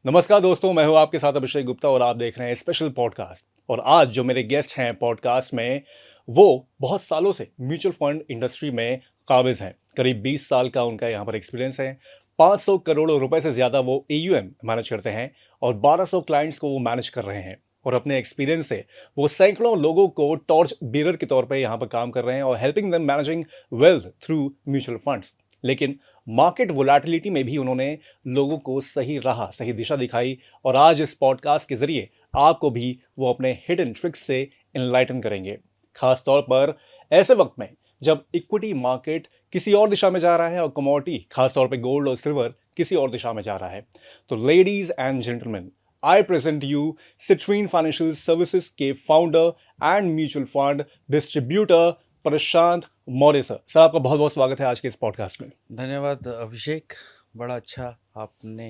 नमस्कार दोस्तों, मैं हूं आपके साथ अभिषेक गुप्ता और आप देख रहे हैं स्पेशल पॉडकास्ट। और आज जो मेरे गेस्ट हैं पॉडकास्ट में, वो बहुत सालों से म्यूचुअल फंड इंडस्ट्री में काबिज हैं। करीब 20 साल का उनका यहाँ पर एक्सपीरियंस है। 500 करोड़ रुपए से ज़्यादा वो AUM मैनेज करते हैं और 1200 क्लाइंट्स को वो मैनेज कर रहे हैं। और अपने एक्सपीरियंस से वो सैकड़ों लोगों को टॉर्च बीरर के तौर पे यहाँ पर काम कर रहे हैं और helping them managing wealth through mutual funds. लेकिन मार्केट वोलेटिलिटी में भी उन्होंने लोगों को सही राह, सही दिशा दिखाई। और आज इस पॉडकास्ट के जरिए आपको भी वो अपने हिडन ट्रिक्स से इनलाइटन करेंगे, खास तौर पर ऐसे वक्त में जब इक्विटी मार्केट किसी और दिशा में जा रहा है और कमोडिटी, खास तौर पे गोल्ड और सिल्वर, किसी और दिशा में जा रहा है। तो ladies and gentleman, I present you Citrine Financial Services के founder and mutual fund distributor Prashant Maurya sir. Sir, आपका बहुत बहुत स्वागत है आज के इस पॉडकास्ट में। धन्यवाद अभिषेक, बड़ा अच्छा आपने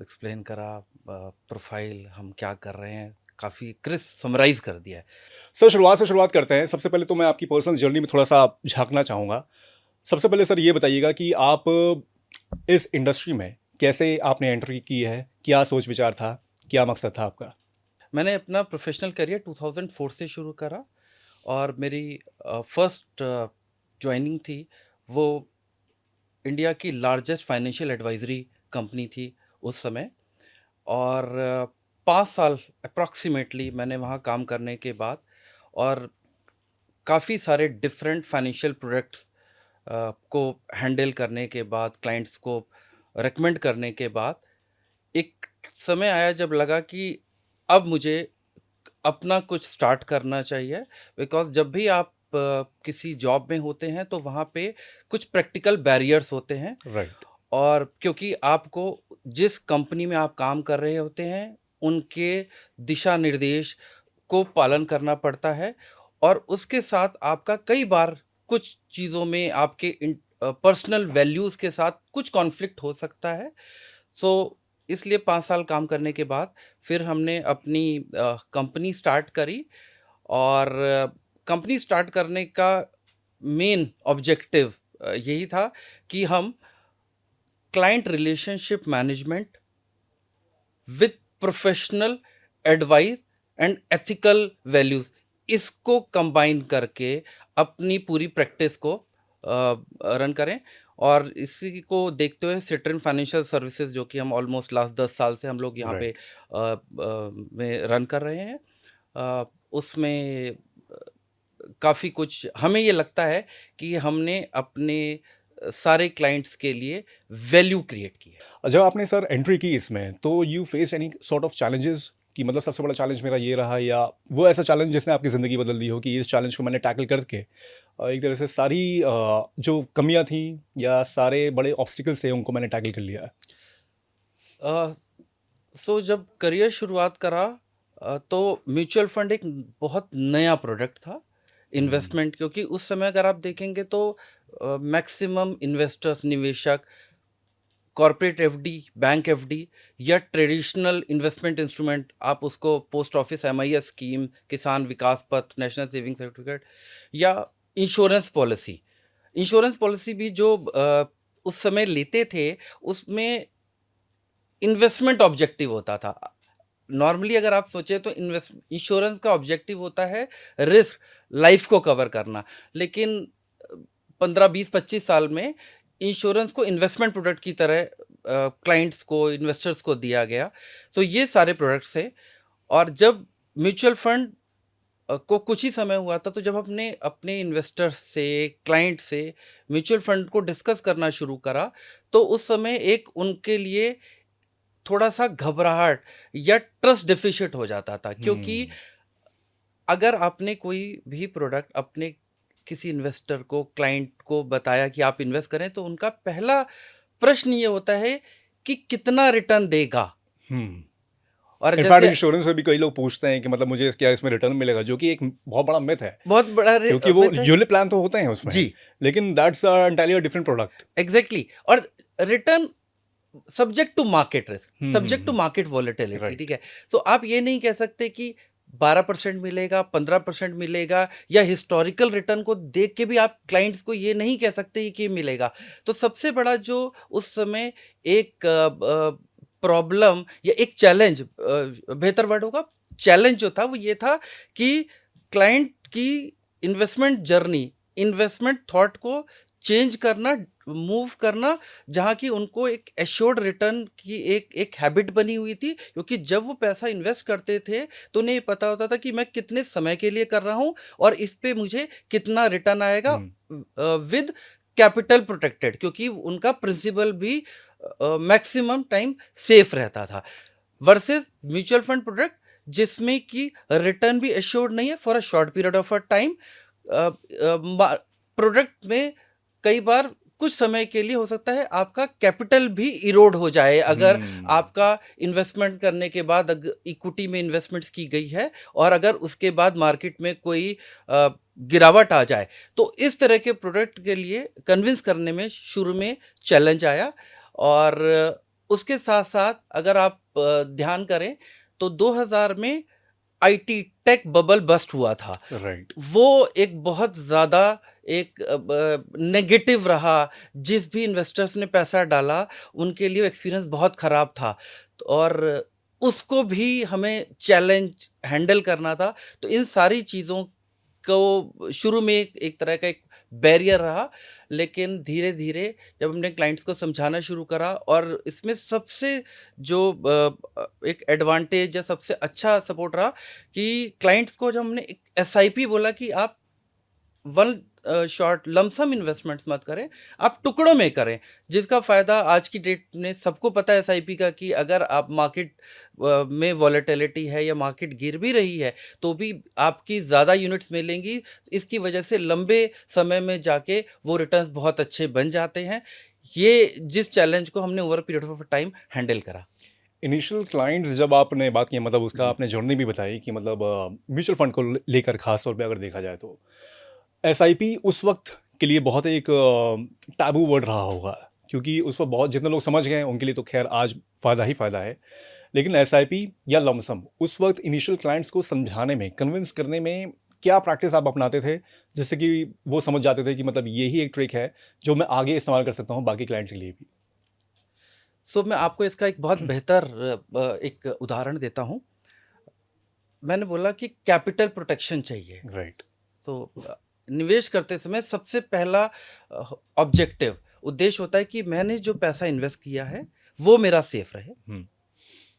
एक्सप्लेन करा। प्रोफाइल हम क्या कर रहे हैं, काफ़ी क्रिस्प समराइज कर दिया है। सर, शुरुआत से शुरुआत करते हैं। सबसे पहले तो मैं आपकी पर्सनल जर्नी में थोड़ा सा झांकना चाहूँगा। सबसे पहले सर ये बताइएगा कि आप इस इंडस्ट्री में कैसे आपने एंट्री की है, क्या सोच विचार था, क्या मकसद था आपका? मैंने अपना प्रोफेशनल करियर 2004 से शुरू करा और मेरी फर्स्ट ज्वाइनिंग थी वो इंडिया की लार्जेस्ट फाइनेंशियल एडवाइजरी कंपनी थी उस समय। और 5 साल अप्रॉक्सीमेटली मैंने वहाँ काम करने के बाद और काफ़ी सारे डिफरेंट फाइनेंशियल प्रोडक्ट्स को हैंडल करने के बाद, क्लाइंट्स को रेकमेंड करने के बाद, एक समय आया जब लगा कि अब मुझे अपना कुछ स्टार्ट करना चाहिए। बिकॉज़ जब भी आप किसी जॉब में होते हैं तो वहाँ पे कुछ प्रैक्टिकल बैरियर्स होते हैं। राइट। और क्योंकि आपको जिस कंपनी में आप काम कर रहे होते हैं उनके दिशा निर्देश को पालन करना पड़ता है और उसके साथ आपका कई बार कुछ चीज़ों में आपके पर्सनल वैल्यूज़ के साथ कुछ कॉन्फ्लिक्ट हो सकता है। सो इसलिए 5 साल काम करने के बाद फिर हमने अपनी कंपनी स्टार्ट करी। और कंपनी स्टार्ट करने का मेन ऑब्जेक्टिव यही था कि हम client relationship management with professional advice and ethical values, इसको कंबाइन करके अपनी पूरी प्रैक्टिस को रन करें। और इसी को देखते हुए सिट्रीन फाइनेंशियल सर्विसेज, जो कि हम ऑलमोस्ट लास्ट 10 साल से हम लोग यहाँ पे राइट। में रन कर रहे हैं, उसमें काफ़ी कुछ हमें ये लगता है कि हमने अपने सारे क्लाइंट्स के लिए वैल्यू क्रिएट की है। जब आपने सर एंट्री की इसमें, तो you face any sort of challenges कि मतलब सबसे बड़ा चैलेंज मेरा ये रहा, या वो ऐसा चैलेंज जिसने आपकी ज़िंदगी बदल दी हो कि इस चैलेंज को मैंने टैकल करके एक तरह से सारी जो कमियां थी या सारे बड़े ऑब्स्टिकल्स थे उनको मैंने टैकल कर लिया है? सो जब करियर शुरुआत करा तो म्यूचुअल फंड एक बहुत नया प्रोडक्ट था इन्वेस्टमेंट, क्योंकि उस समय अगर आप देखेंगे तो मैक्सिमम इन्वेस्टर्स, निवेशक, कॉर्पोरेट एफडी, बैंक एफडी या ट्रेडिशनल इन्वेस्टमेंट इंस्ट्रूमेंट, आप उसको पोस्ट ऑफिस MIS स्कीम, किसान विकास पत्र, नेशनल सेविंग सर्टिफिकेट या इंश्योरेंस पॉलिसी भी जो उस समय लेते थे, उसमें इन्वेस्टमेंट ऑब्जेक्टिव होता था। नॉर्मली अगर आप सोचें तो इंश्योरेंस का ऑब्जेक्टिव होता है रिस्क, लाइफ को कवर करना। लेकिन 15 20 25 साल में इंश्योरेंस को इन्वेस्टमेंट प्रोडक्ट की तरह क्लाइंट्स को, इन्वेस्टर्स को दिया गया। तो ये सारे प्रोडक्ट्स थे। और जब म्यूचुअल फंड को कुछ ही समय हुआ था, तो जब अपने अपने इन्वेस्टर्स से, क्लाइंट से म्यूचुअल फंड को डिस्कस करना शुरू करा, तो उस समय एक उनके लिए थोड़ा-सा घबराहट या ट्रस्ट डेफ़िसिट हो जाता था। क्योंकि अगर आपने कोई भी प्रोडक्ट अपने किसी इन्वेस्टर को, क्लाइंट को बताया कि आप इन्वेस्ट करें, तो उनका पहला प्रश्न ये होता है कि कितना रिटर्न देगा? और इनफैक्ट जैसे इंश्योरेंस में भी कई लोग पूछते हैं कि मतलब मुझे क्या इसमें रिटर्न मिलेगा, जो कि एक बहुत बड़ा मिथ है। बहुत बड़ा क्योंकि वो मिथ है। यूलिप प्लान तो होते हैं उसमें, जी, लेकिन that's entirely different product. Exactly. और return subject to market risk, subject to market volatility, right. ठीक है? तो आप ये नहीं कह सकते कि 12% मिलेगा, 15% मिलेगा, या हिस्टोरिकल रिटर्न को देख के भी आप क्लाइंट्स को ये नहीं कह सकते कि मिलेगा। तो सबसे बड़ा जो उस समय एक प्रॉब्लम या एक चैलेंज, बेहतर वर्ड होगा, चैलेंज जो था वो ये था कि क्लाइंट की इन्वेस्टमेंट जर्नी, इन्वेस्टमेंट थॉट को चेंज करना, मूव करना, जहाँ की उनको एक एश्योर्ड रिटर्न की एक हैबिट बनी हुई थी, क्योंकि जब वो पैसा इन्वेस्ट करते थे तो उन्हें ये पता होता था कि मैं कितने समय के लिए कर रहा हूँ और इस पे मुझे कितना रिटर्न आएगा विद कैपिटल प्रोटेक्टेड, क्योंकि उनका प्रिंसिपल भी मैक्सिमम टाइम सेफ रहता था, वर्सेस म्यूचुअल फंड प्रोडक्ट जिसमें कि रिटर्न भी एश्योर्ड नहीं है for a short period of a time. Product में कई बार कुछ समय के लिए हो सकता है आपका कैपिटल भी इरोड हो जाए, अगर आपका इन्वेस्टमेंट करने के बाद इक्विटी में इन्वेस्टमेंट्स की गई है और अगर उसके बाद मार्केट में कोई गिरावट आ जाए, तो इस तरह के प्रोडक्ट के लिए कन्विंस करने में शुरू में चैलेंज आया। और उसके साथ साथ अगर आप ध्यान करें तो 2000 में आईटी टेक बबल बस्ट हुआ था, राइट। वो एक बहुत ज़्यादा एक नेगेटिव रहा, जिस भी इन्वेस्टर्स ने पैसा डाला उनके लिए एक्सपीरियंस बहुत ख़राब था, और उसको भी हमें चैलेंज हैंडल करना था। तो इन सारी चीज़ों को शुरू में एक तरह का एक बैरियर रहा, लेकिन धीरे धीरे जब हमने क्लाइंट्स को समझाना शुरू करा, और इसमें सबसे जो एक एडवांटेज या सबसे अच्छा सपोर्ट रहा कि क्लाइंट्स को जब हमने एक एसआईपी बोला कि आप वन शॉट लमसम इन्वेस्टमेंट्स मत करें, आप टुकड़ों में करें, जिसका फ़ायदा आज की डेट में सबको पता है एसआईपी का, कि अगर आप मार्केट में वॉलेटिलिटी है या मार्केट गिर भी रही है तो भी आपकी ज़्यादा यूनिट्स मिलेंगी, इसकी वजह से लंबे समय में जाके वो रिटर्न्स बहुत अच्छे बन जाते हैं। ये जिस चैलेंज को हमने over period of time handle करा। इनिशियल क्लाइंट्स जब आपने बात की, मतलब उसका जी। आपने जर्नी भी बताई कि मतलब म्यूचुअल फंड को लेकर खास तौर पे अगर देखा जाए तो एसआईपी उस वक्त के लिए बहुत एक टैबू वर्ड रहा होगा, क्योंकि उस वक्त बहुत जितने लोग समझ गए हैं उनके लिए तो खैर आज फ़ायदा ही फ़ायदा है। लेकिन एसआईपी या लमसम उस वक्त इनिशियल क्लाइंट्स को समझाने में, कन्विंस करने में क्या प्रैक्टिस आप अपनाते थे, जिससे कि वो समझ जाते थे कि मतलब यही एक ट्रिक है जो मैं आगे इस्तेमाल कर सकता हूँ बाकी क्लाइंट्स के लिए भी? सो मैं आपको इसका एक बहुत बेहतर एक उदाहरण देता हूँ। मैंने बोला कि कैपिटल प्रोटेक्शन चाहिए। राइट। तो निवेश करते समय सबसे पहला ऑब्जेक्टिव, उद्देश्य होता है कि मैंने जो पैसा इन्वेस्ट किया है वो मेरा सेफ रहे।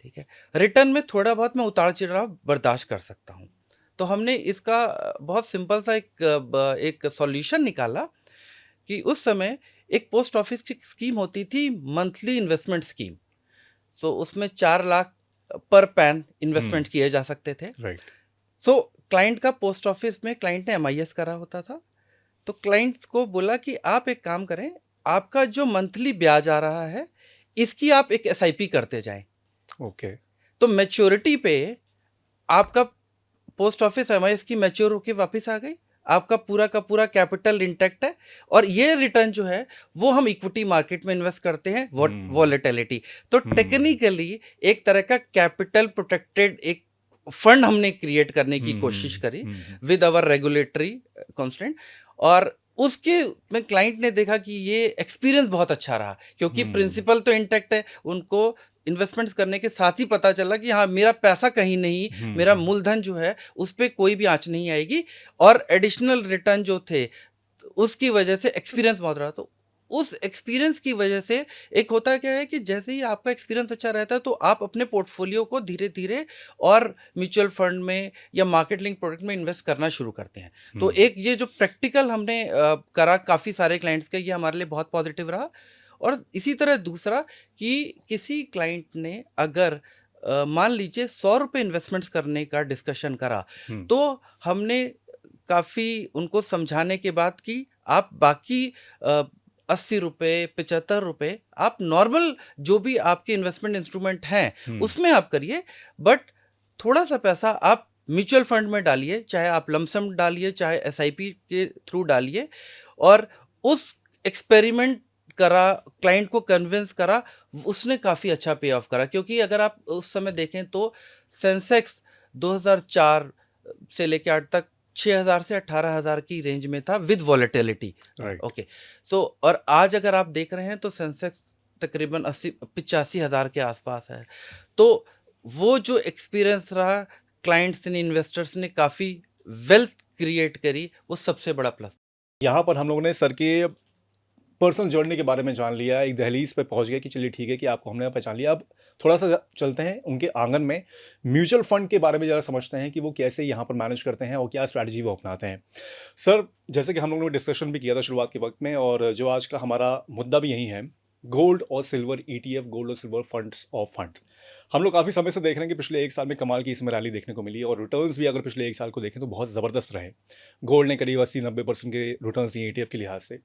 ठीक है, रिटर्न में थोड़ा बहुत मैं उतार चढ़ाव बर्दाश्त कर सकता हूँ। तो हमने इसका बहुत सिंपल सा एक सॉल्यूशन निकाला कि उस समय एक पोस्ट ऑफिस की स्कीम होती थी, मंथली इन्वेस्टमेंट स्कीम। तो उसमें 4 लाख पर पैन इन्वेस्टमेंट किए जा सकते थे। राइट। सो क्लाइंट का पोस्ट ऑफिस में क्लाइंट ने एमआईएस करा होता था, तो क्लाइंट्स को बोला कि आप एक काम करें, आपका जो मंथली ब्याज आ रहा है इसकी आप एक एसआईपी करते जाएं। ओके। तो मैच्योरिटी पे आपका पोस्ट ऑफिस एमआईएस की मैच्योर होके वापस आ गई, आपका पूरा का पूरा कैपिटल इंटैक्ट है, और ये रिटर्न जो है वो हम इक्विटी मार्केट में इन्वेस्ट करते हैं वॉलेटिलिटी। तो टेक्निकली एक तरह का कैपिटल प्रोटेक्टेड एक फंड हमने क्रिएट करने की कोशिश करी विद आवर रेगुलेटरी कॉन्स्टेंट, और उसके में क्लाइंट ने देखा कि ये एक्सपीरियंस बहुत अच्छा रहा, क्योंकि प्रिंसिपल तो इंटैक्ट है, उनको इन्वेस्टमेंट्स करने के साथ ही पता चला कि हाँ मेरा पैसा कहीं नहीं, मेरा मूलधन जो है उस पर कोई भी आंच नहीं आएगी, और एडिशनल रिटर्न जो थे उसकी वजह से एक्सपीरियंस बहुत रहा। तो उस एक्सपीरियंस की वजह से एक होता क्या है कि जैसे ही आपका एक्सपीरियंस अच्छा रहता है तो आप अपने पोर्टफोलियो को धीरे धीरे और म्यूचुअल फंड में या मार्केट लिंक प्रोडक्ट में इन्वेस्ट करना शुरू करते हैं। तो एक ये जो प्रैक्टिकल हमने करा काफ़ी सारे क्लाइंट्स के, ये हमारे लिए बहुत पॉजिटिव रहा। और इसी तरह दूसरा कि किसी क्लाइंट ने अगर मान लीजिए 100 रुपये इन्वेस्टमेंट्स करने का डिस्कशन करा, तो हमने काफ़ी उनको समझाने के बाद कि आप बाकी 80 रुपये 75 रुपये आप नॉर्मल जो भी आपके इन्वेस्टमेंट इंस्ट्रूमेंट हैं उसमें आप करिए, बट थोड़ा सा पैसा आप म्यूचुअल फंड में डालिए, चाहे आप लमसम डालिए चाहे एसआईपी के थ्रू डालिए। और उस एक्सपेरिमेंट करा, क्लाइंट को कन्विंस करा, उसने काफ़ी अच्छा पे ऑफ करा, क्योंकि अगर आप उस समय देखें तो सेंसेक्स 2004 से लेकर आज तक 6,000 से 18,000 की रेंज में था विद वॉलेटिलिटी। Right. ओके, सो और आज अगर आप देख रहे हैं तो सेंसेक्स तकरीबन 80-85 हज़ार के आसपास है। तो वो जो एक्सपीरियंस रहा, क्लाइंट्स ने, इन्वेस्टर्स ने काफ़ी वेल्थ क्रिएट करी, वो सबसे बड़ा प्लस। यहाँ पर हम लोगों ने सर के पर्सनल जर्नी के बारे में जान लिया, एक दहलीज पे पहुंच गए कि चलिए ठीक है कि आपको हमने पहचान लिया। अब थोड़ा सा चलते हैं उनके आंगन में, म्यूचुअल फंड के बारे में ज़रा समझते हैं कि वो कैसे यहाँ पर मैनेज करते हैं और क्या स्ट्रैटेजी वो अपनाते हैं। सर, जैसे कि हम लोगों ने डिस्कशन भी किया था शुरुआत के वक्त में, और जो आज का हमारा मुद्दा भी यही है, गोल्ड और सिल्वर ईटीएफ, गोल्ड और सिल्वर फंड्स ऑफ फंड्स। हम लोग काफ़ी समय से देख रहे हैं कि पिछले एक साल में कमाल की इसमें रैली देखने को मिली, और रिटर्न्स भी अगर पिछले एक साल को देखें तो बहुत ज़बरदस्त रहे। गोल्ड ने करीब 80-90% के रिटर्न्स दिए ईटीएफ के लिहाज से,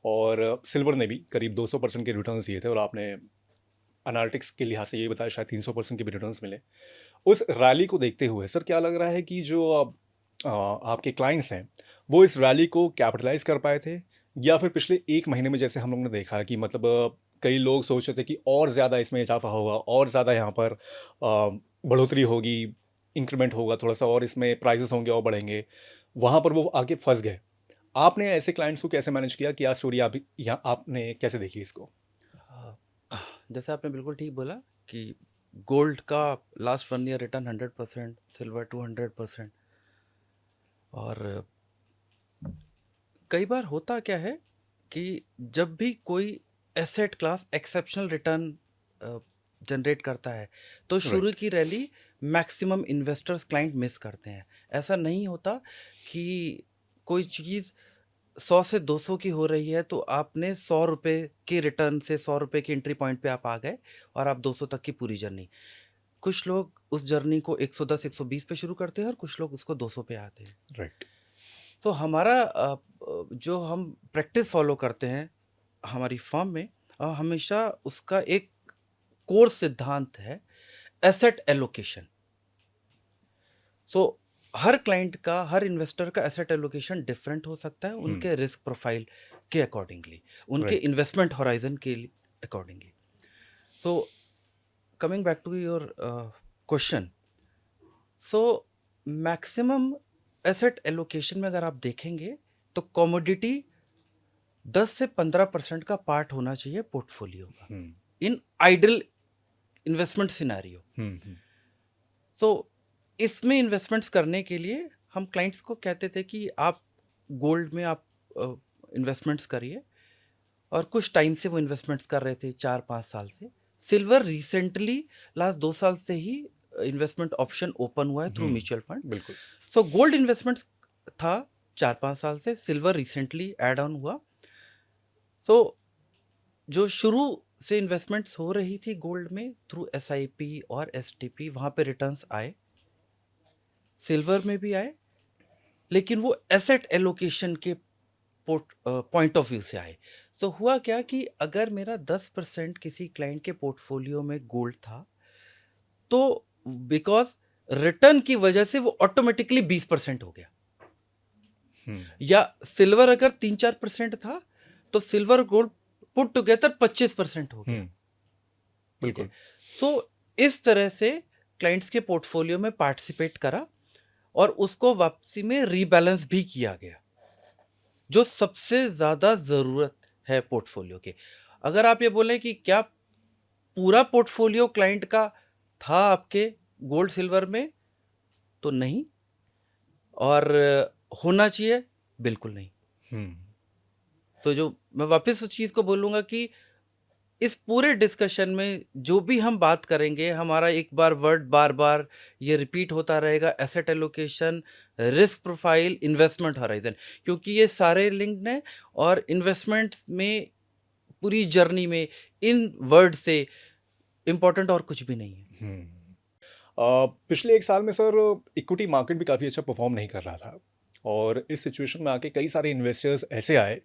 और सिल्वर ने भी करीब 200% के रिटर्न्स दिए थे, और आपने एनालिटिक्स के लिहाज से ये बताया शायद 300% के भी रिटर्न्स मिले। उस रैली को देखते हुए सर क्या लग रहा है कि जो आपके क्लाइंट्स हैं वो इस रैली को कैपिटलाइज कर पाए थे, या फिर पिछले एक महीने में जैसे हम लोगों ने देखा कि मतलब कई लोग सोच रहे थे कि और ज़्यादा इसमें इजाफा होगा, और ज़्यादा यहाँ पर बढ़ोतरी होगी, इंक्रीमेंट होगा थोड़ा सा, और इसमें प्राइजेस होंगे और बढ़ेंगे, वहाँ पर वो आके फंस गए। आपने ऐसे क्लाइंट्स को कैसे मैनेज किया? क्या स्टोरी आप यहाँ आपने कैसे देखी इसको? हाँ, जैसे आपने बिल्कुल ठीक बोला कि गोल्ड का लास्ट 1 ईयर रिटर्न 100%, सिल्वर 200%। और कई बार होता क्या है कि जब भी कोई asset class exceptional return generate करता है, तो शुरू राइट। की rally maximum investors, client miss करते हैं। ऐसा नहीं होता कि कोई चीज़ 100 से 200 की हो रही है तो आपने 100 रुपए के रिटर्न से 100 रुपए की एंट्री पॉइंट पे आप आ गए और आप 200 तक की पूरी जर्नी। कुछ लोग उस जर्नी को 110 120 पे शुरू करते हैं और कुछ लोग उसको 200 पे आते हैं। राइट। तो हमारा जो हम प्रैक्टिस फॉलो करते हैं हमारी फर्म में, हमेशा उसका एक कोर सिद्धांत है, एसेट एलोकेशन। सो हर क्लाइंट का, हर इन्वेस्टर का एसेट एलोकेशन डिफरेंट हो सकता है उनके रिस्क प्रोफाइल के अकॉर्डिंगली, उनके राइट। इन्वेस्टमेंट हॉराइजन के accordingly. So coming back to your question, so maximum asset allocation में अगर आप देखेंगे तो कमोडिटी 10 से 15% का पार्ट होना चाहिए पोर्टफोलियो का, इन आइडल इन्वेस्टमेंट सिनेरियो। सो इसमें इन्वेस्टमेंट्स करने के लिए हम क्लाइंट्स को कहते थे कि आप गोल्ड में आप इन्वेस्टमेंट्स करिए, और कुछ टाइम से वो इन्वेस्टमेंट्स कर रहे थे, 4-5 साल से। सिल्वर रिसेंटली लास्ट 2 साल से ही इन्वेस्टमेंट ऑप्शन ओपन हुआ है थ्रू म्यूचुअल फंड। बिल्कुल। सो गोल्ड इन्वेस्टमेंट्स था 4-5 साल से, सिल्वर रिसेंटली ऐड ऑन हुआ। तो जो शुरू से इन्वेस्टमेंट्स हो रही थी गोल्ड में थ्रू एसआईपी और एसटीपी, वहाँ पे रिटर्न्स आए, सिल्वर में भी आए, लेकिन वो एसेट एलोकेशन के पॉइंट ऑफ व्यू से आए। तो हुआ क्या कि अगर मेरा 10% किसी क्लाइंट के पोर्टफोलियो में गोल्ड था, तो बिकॉज रिटर्न की वजह से वो ऑटोमेटिकली 20% हो गया। या सिल्वर अगर 3-4% था तो सिल्वर गोल्ड पुट टुगेदर 25% हो गया। बिल्कुल। सो इस तरह से क्लाइंट्स के पोर्टफोलियो में पार्टिसिपेट करा और उसको वापसी में रीबैलेंस भी किया गया, जो सबसे ज़्यादा ज़रूरत है पोर्टफोलियो के। अगर आप ये बोलें कि क्या पूरा पोर्टफोलियो क्लाइंट का था आपके गोल्ड सिल्वर में, तो नहीं, और होना चाहिए, बिल्कुल नहीं। तो जो मैं वापस उस चीज़ को बोलूँगा कि इस पूरे डिस्कशन में जो भी हम बात करेंगे, हमारा एक बार वर्ड बार बार ये रिपीट होता रहेगा, asset allocation, risk profile, investment horizon, क्योंकि ये सारे लिंक्ड हैं और इन्वेस्टमेंट में पूरी जर्नी में इन वर्ड से इम्पोर्टेंट और कुछ भी नहीं है। पिछले एक साल में सर इक्विटी मार्केट भी काफ़ी अच्छा परफॉर्म नहीं कर रहा था, और इस सिचुएशन में आके कई सारे इन्वेस्टर्स ऐसे आए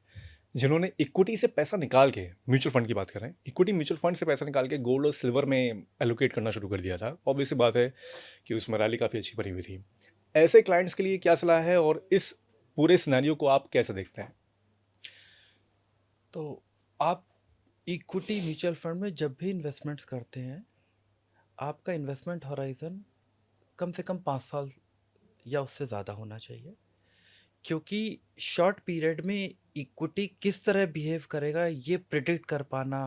जिन्होंने इक्विटी से पैसा निकाल के, म्यूचुअल फंड की बात कर रहे हैं, इक्विटी म्यूचुअल फंड से पैसा निकाल के गोल्ड और सिल्वर में एलोकेट करना शुरू कर दिया था। ऑब्वियस सी बात है कि उसमें रैली काफ़ी अच्छी बनी हुई थी। ऐसे क्लाइंट्स के लिए क्या सलाह है, और इस पूरे सिनेरियो को आप कैसे देखते हैं? तो आप इक्विटी म्यूचुअल फंड में जब भी इन्वेस्टमेंट्स करते हैं, आपका इन्वेस्टमेंट हॉराइजन कम से कम 5 साल या उससे ज़्यादा होना चाहिए, क्योंकि शॉर्ट पीरियड में इक्विटी किस तरह बिहेव करेगा ये प्रिडिक्ट कर पाना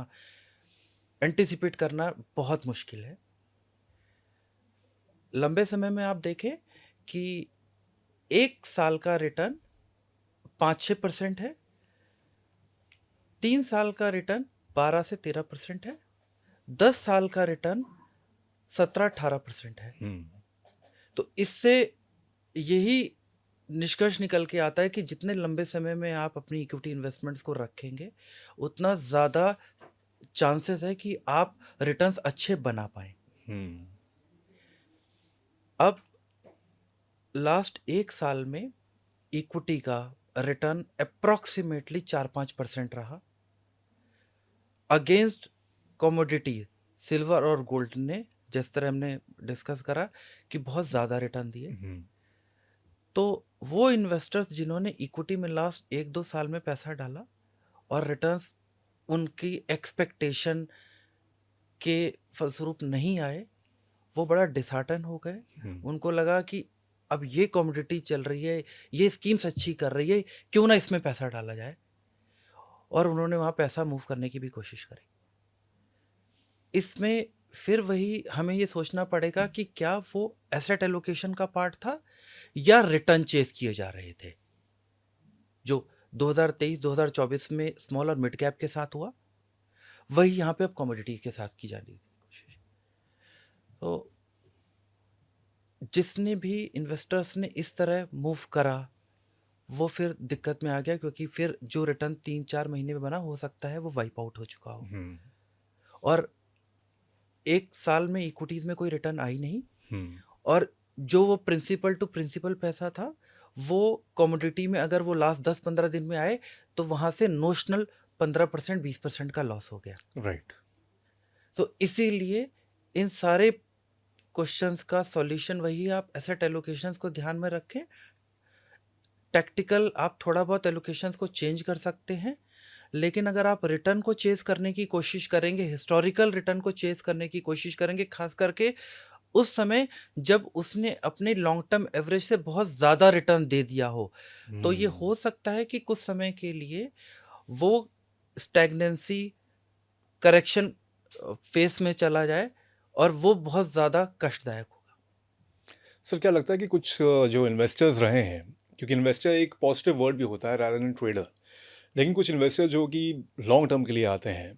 एंटिसिपेट करना बहुत मुश्किल है। लंबे समय में आप देखें कि 1 साल का रिटर्न 5-6% है, 3 साल का रिटर्न 12 से 13% है, 10 साल का रिटर्न 17-18% है। तो इससे यही निष्कर्ष निकल के आता है कि जितने लंबे समय में आप अपनी इक्विटी इन्वेस्टमेंट्स को रखेंगे, उतना ज़्यादा चांसेस है कि आप रिटर्न्स अच्छे बना पाएँ। अब लास्ट 1 साल में इक्विटी का रिटर्न अप्रॉक्सीमेटली 4-5% रहा, अगेंस्ट कमोडिटी सिल्वर और गोल्ड ने, जिस तरह हमने डिस्कस करा, कि बहुत ज़्यादा रिटर्न दिए। तो वो इन्वेस्टर्स जिन्होंने इक्विटी में लास्ट 1-2 साल में पैसा डाला और रिटर्न्स उनकी एक्सपेक्टेशन के फलस्वरूप नहीं आए, वो बड़ा डिसहार्टन हो गए। उनको लगा कि अब ये कमोडिटी चल रही है, ये स्कीम्स अच्छी कर रही है, क्यों ना इसमें पैसा डाला जाए, और उन्होंने वहाँ पैसा मूव करने की भी कोशिश करी। इसमें फिर वही हमें ये सोचना पड़ेगा कि क्या वो एसेट एलोकेशन का पार्ट था या रिटर्न चेस किए जा रहे थे, जो 2023-2024 में स्मॉल और मिड कैप के साथ हुआ, वही यहाँ पे अब कमोडिटी के साथ की जाने की कोशिश। तो जिसने भी इन्वेस्टर्स ने इस तरह मूव करा, वो फिर दिक्कत में आ गया, क्योंकि फिर जो रिटर्न 3-4 महीने में बना, हो सकता है वो वाइप आउट हो चुका हो। और 1 साल में इक्विटीज में कोई रिटर्न आई नहीं, और जो वो प्रिंसिपल टू प्रिंसिपल पैसा था, वो कमोडिटी में अगर वो लास्ट 10-15 दिन में आए, तो वहां से नोशनल 15% 20% का लॉस हो गया। राइट। तो इसीलिए इन सारे क्वेश्चंस का सॉल्यूशन वही है, आप एसेट एलोकेशंस को ध्यान में रखें। टैक्टिकल आप थोड़ा बहुत एलोकेशंस को चेंज कर सकते हैं, लेकिन अगर आप रिटर्न को चेस करने की कोशिश करेंगे, हिस्टोरिकल रिटर्न को चेस करने की कोशिश करेंगे, खास करके उस समय जब उसने अपने लॉन्ग टर्म एवरेज से बहुत ज़्यादा रिटर्न दे दिया हो, तो ये हो सकता है कि कुछ समय के लिए वो स्टैग्नेंसी करेक्शन फेस में चला जाए, और वो बहुत ज़्यादा कष्टदायक होगा। सर, क्या लगता है कि कुछ जो इन्वेस्टर्स रहे हैं, क्योंकि इन्वेस्टर एक पॉजिटिव वर्ड भी होता है रादर देन ट्रेडर, लेकिन कुछ इन्वेस्टर जो कि लॉन्ग टर्म के लिए आते हैं,